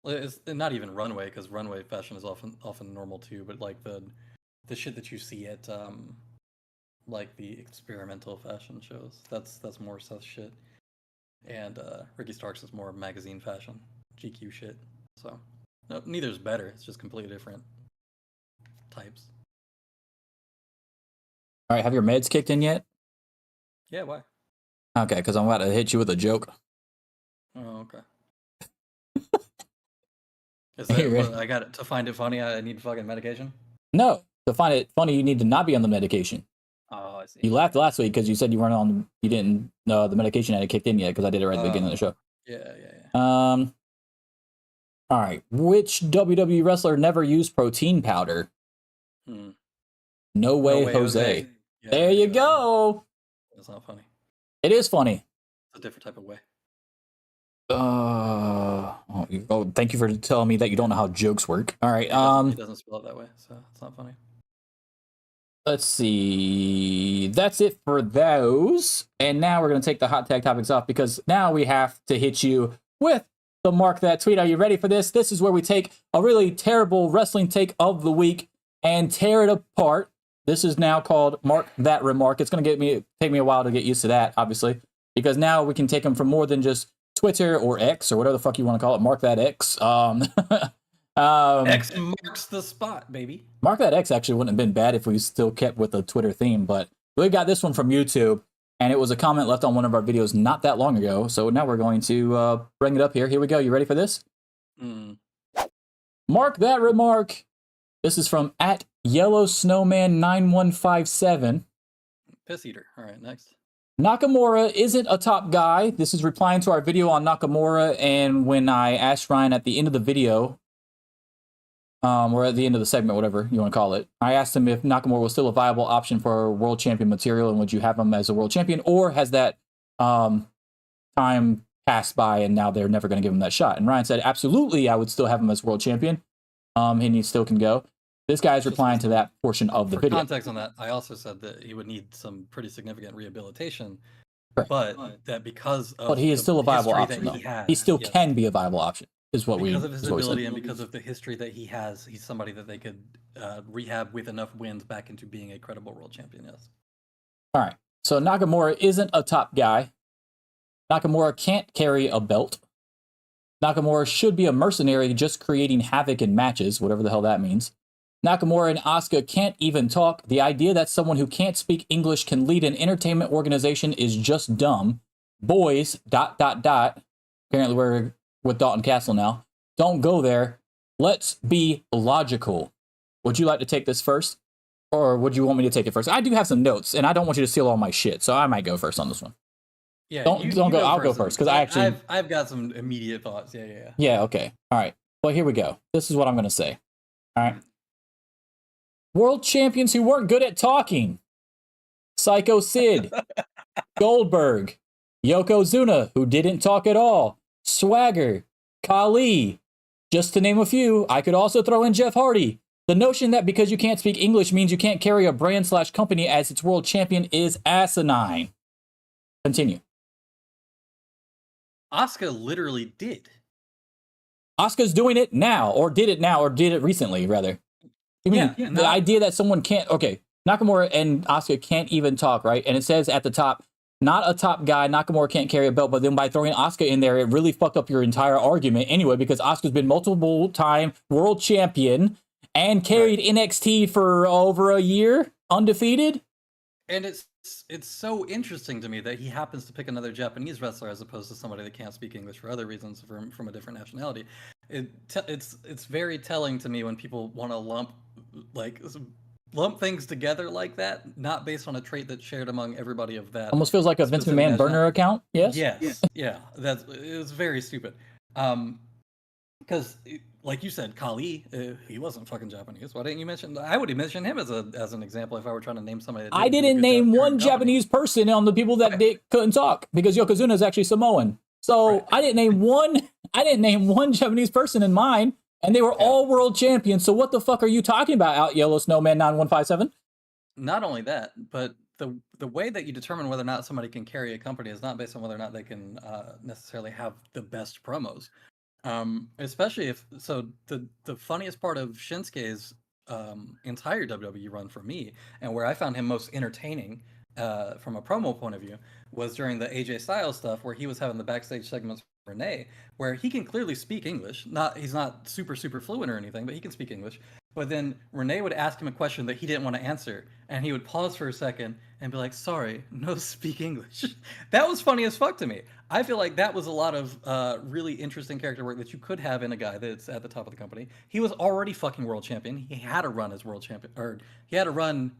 it's not even runway, because runway fashion is often normal too. But like the shit that you see at like the experimental fashion shows, that's more Seth shit. And Ricky Starks is more magazine fashion, GQ shit. So no, neither's better. It's just completely different types. All right, have your meds kicked in yet? Yeah, why? Okay, because I'm about to hit you with a joke. Oh, okay. Is that what I got to find it funny? I need fucking medication? No, to find it funny, you need to not be on the medication. Oh, I see. You laughed last week because you said you weren't on. You didn't know the medication hadn't kicked in yet, because I did it right at the beginning of the show. Yeah. All right. Which WWE wrestler never used protein powder? No way, Jose. Yeah, there you go. That's not funny. It is funny. It's a different type of way. Thank you for telling me that you don't know how jokes work. All right. It doesn't spell it that way, so it's not funny. Let's see. That's it for those. And now we're going to take the hot tag topics off, because now we have to hit you with the Mark That Tweet. Are you ready for this? This is where we take a really terrible wrestling take of the week and tear it apart. This is now called Mark That Remark. It's going to take me a while to get used to that, obviously, because now we can take them from more than just Twitter or X or whatever the fuck you want to call it. Mark That X. X marks the spot, baby. Mark That X actually wouldn't have been bad if we still kept with the Twitter theme, but we got this one from YouTube, and it was a comment left on one of our videos not that long ago. So now we're going to bring it up here. Here we go. You ready for this? Mark That Remark. This is from @YellowSnowman9157. Piss eater. All right, next. Nakamura isn't a top guy. This is replying to our video on Nakamura, and when I asked Ryan at the end of the video, or at the end of the segment, whatever you want to call it, I asked him if Nakamura was still a viable option for world champion material, and would you have him as a world champion, or has that time passed by and now they're never going to give him that shot? And Ryan said, absolutely, I would still have him as world champion, and he still can go. This guy is replying to that portion of the for video. Context on that, I also said that he would need some pretty significant rehabilitation, Right. but that because of But he is still a viable option, though. He still yes, can be a viable option, is what because of his is what we said. ability and because of the history that he has. He's somebody that they could rehab with enough wins back into being a credible world champion. Yes. All right. So Nakamura isn't a top guy. Nakamura can't carry a belt. Nakamura should be a mercenary just creating havoc in matches, whatever the hell that means. Nakamura and Asuka can't even talk. The idea that someone who can't speak English can lead an entertainment organization is just dumb. Boys, ... Apparently we're with Dalton Castle now. Don't go there. Let's be logical. Would you like to take this first? Or would you want me to take it first? I do have some notes, and I don't want you to steal all my shit, so I might go first on this one. Yeah. Don't go. I'll go first, because I actually... I've got some immediate thoughts. Yeah. Yeah, okay. All right. Well, here we go. This is what I'm going to say. All right. World champions who weren't good at talking. Psycho Sid. Goldberg. Yokozuna, who didn't talk at all. Swagger. Khali. Just to name a few, I could also throw in Jeff Hardy. The notion that because you can't speak English means you can't carry a brand/company as its world champion is asinine. Continue. Asuka literally did. Asuka's doing it now, or did it recently, rather. I mean, the idea that someone can't... Okay, Nakamura and Asuka can't even talk, right? And it says at the top, not a top guy, Nakamura can't carry a belt, but then by throwing Asuka in there, it really fucked up your entire argument anyway, because Asuka's been multiple-time world champion and carried NXT for over a year, undefeated. And it's so interesting to me that he happens to pick another Japanese wrestler as opposed to somebody that can't speak English for other reasons from a different nationality. It's very telling to me when people want to lump things together like that, not based on a trait that's shared among everybody of that. Almost feels like a Vince McMahon burner account. Yes. Yeah. It was very stupid. Because, like you said, Khali, he wasn't fucking Japanese. Why didn't you mention? I would have mentioned him as an example if I were trying to name somebody. I didn't name one Japanese person on the people that couldn't talk, because Yokozuna is actually Samoan. So I didn't name one. I didn't name one Japanese person in mine, and they were all world champions. So what the fuck are you talking about, out Yellow Snowman 9157? Not only that, but the way that you determine whether or not somebody can carry a company is not based on whether or not they can necessarily have the best promos. Especially if the funniest part of Shinsuke's entire WWE run for me, and where I found him most entertaining from a promo point of view, was during the AJ Styles stuff, where he was having the backstage segments with Renee, where he can clearly speak English. He's not super fluent or anything, but he can speak English. But then Renee would ask him a question that he didn't want to answer, and he would pause for a second and be like, sorry, no speak English. That was funny as fuck to me. I feel like that was a lot of really interesting character work that you could have in a guy that's at the top of the company. He was already fucking world champion. He had a run as world champion, or he had a run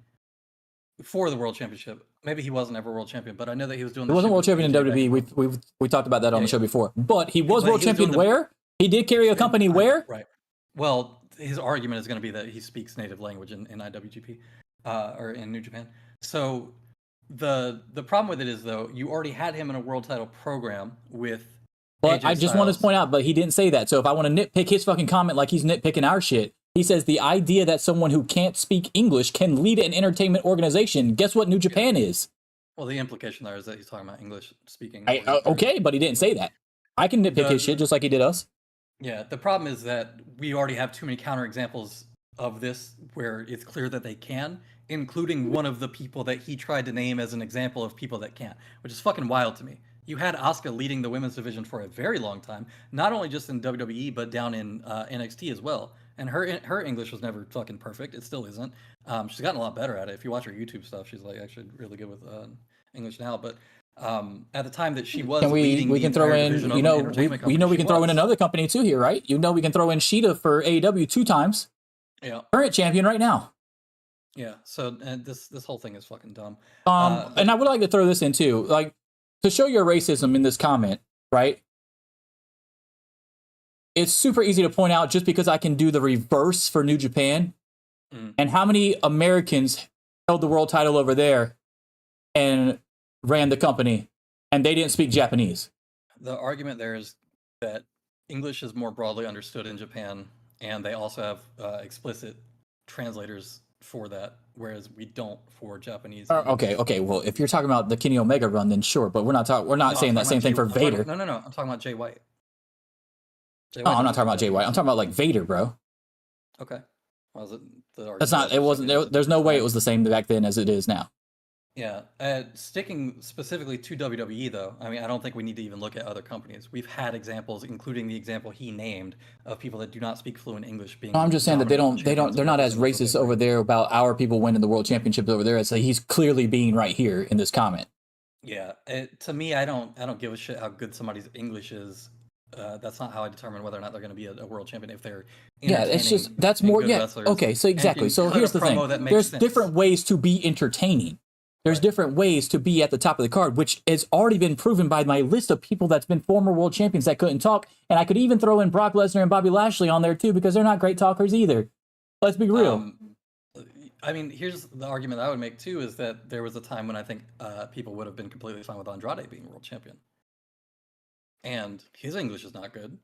for the world championship. Maybe he wasn't ever world champion, but I know that he was doing. He wasn't world champion in WWE. We talked about that on the show before. But he was world champion where? He did carry a company where? Right. Well, his argument is going to be that he speaks native language in IWGP or in New Japan. So the problem with it is, though, you already had him in a world title program with. But I just want to point out, but he didn't say that. So if I want to nitpick his fucking comment like he's nitpicking our shit, he says the idea that someone who can't speak English can lead an entertainment organization. Guess what New Japan is? Well, the implication there is that he's talking about English speaking. Okay, but he didn't say that. I can nitpick his shit just like he did us. Yeah, the problem is that we already have too many counterexamples of this where it's clear that they can, including one of the people that he tried to name as an example of people that can't, which is fucking wild to me. You had Asuka leading the women's division for a very long time, not only just in WWE but down in NXT as well. And her English was never fucking perfect. It still isn't. She's gotten a lot better at it. If you watch her YouTube stuff, she's like actually really good with English now. But at the time that she was leading we can throw in, we can throw in another company too here, right? We can throw in Sheeta for AEW 2 times. Yeah. Current champion right now. Yeah. So and this whole thing is fucking dumb. And I would like to throw this in too, like to show your racism in this comment, right? It's super easy to point out just because I can do the reverse for New Japan. And how many Americans held the world title over there and ran the company and they didn't speak Japanese? The argument there is that English is more broadly understood in Japan, and they also have explicit translators for that, whereas we don't for Japanese. Okay. Well, if you're talking about the Kenny Omega run, then sure, but we're not saying that same thing for Vader. No. I'm talking about Jay White. No, I'm not talking about Jay White. I'm talking about like Vader, bro. Okay. Was it the That's not. It wasn't. There's no way it was the same back then as it is now. Yeah. Sticking specifically to WWE, though, I mean, I don't think we need to even look at other companies. We've had examples, including the example he named, of people that do not speak fluent English being. No, I'm just saying that they're not as racist over there about our people winning the world championships over there as he's clearly being right here in this comment. Yeah. To me, I don't give a shit how good somebody's English is. That's not how I determine whether or not they're going to be a world champion. If they're it's just that's more okay. So exactly. So here's the thing. There's different ways to be entertaining. There's different ways to be at the top of the card, which has already been proven by my list of people that's been former world champions that couldn't talk. And I could even throw in Brock Lesnar and Bobby Lashley on there too, because they're not great talkers either. Let's be real. I mean, here's the argument I would make too, is that there was a time when I think people would have been completely fine with Andrade being world champion. And his English is not good,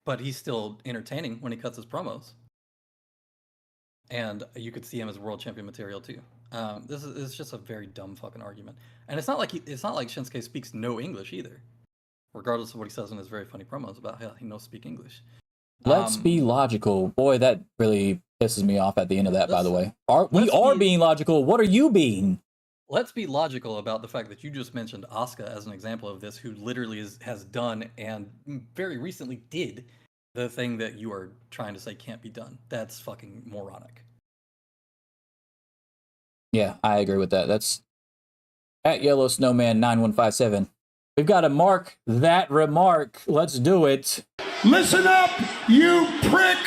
but he's still entertaining when he cuts his promos. And you could see him as world champion material too. This is just a very dumb fucking argument. And it's not like Shinsuke speaks no English either, regardless of what he says in his very funny promos about how he knows speak English. Let's be logical. Boy, that really pisses me off at the end of that, by the way. We are being logical. What are you being? Let's be logical about the fact that you just mentioned Asuka as an example of this, who literally has done and very recently did the thing that you are trying to say can't be done. That's fucking moronic. Yeah, I agree with that. That's at Yellow Snowman 9157. We've got to mark that remark. Let's do it. Listen up, you prick!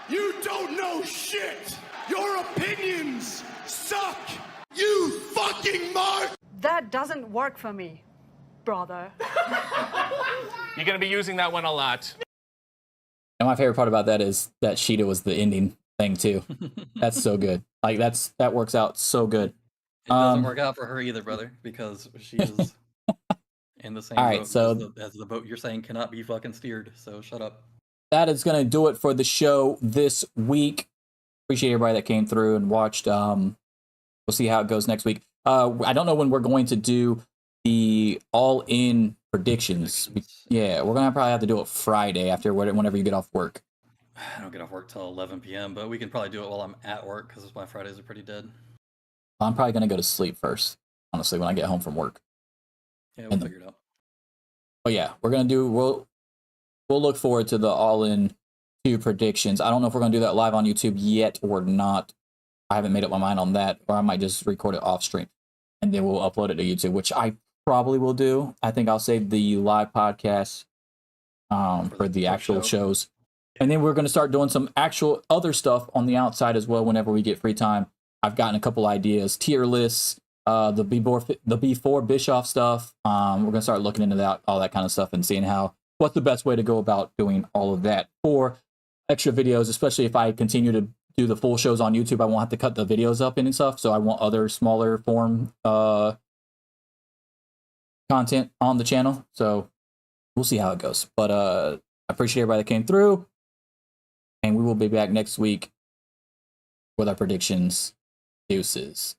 You don't know shit! Your opinions suck! You fucking mark! That doesn't work for me, brother. You're going to be using that one a lot. And my favorite part about that is that Sheeta was the ending thing too. That's so good. Like that works out so good. It doesn't work out for her either, brother, because she is in the same boat as the boat you're saying cannot be fucking steered. So shut up. That is going to do it for the show this week. Appreciate everybody that came through and watched. We'll see how it goes next week. I don't know when we're going to do the all-in predictions. Yeah, we're gonna probably have to do it Friday after whenever you get off work. I don't get off work till 11 p.m., but we can probably do it while I'm at work because my Fridays are pretty dead. I'm probably gonna go to sleep first, honestly, when I get home from work. Yeah, we'll figure it out. But yeah, we'll look forward to the all-in 2 predictions. I don't know if we're gonna do that live on YouTube yet or not. I haven't made up my mind on that, or I might just record it off stream and then we'll upload it to YouTube, which I probably will do. I think I'll save the live podcast for the actual shows. And then we're going to start doing some actual other stuff on the outside as well whenever we get free time. I've gotten a couple ideas, tier lists, the B4 Bischoff stuff. We're going to start looking into that, all that kind of stuff, and seeing what's the best way to go about doing all of that for extra videos, especially if I continue to do the full shows on YouTube. I won't have to cut the videos up and stuff, so I want other smaller form content on the channel. So we'll see how it goes. But I appreciate everybody that came through, and we will be back next week with our predictions. Deuces.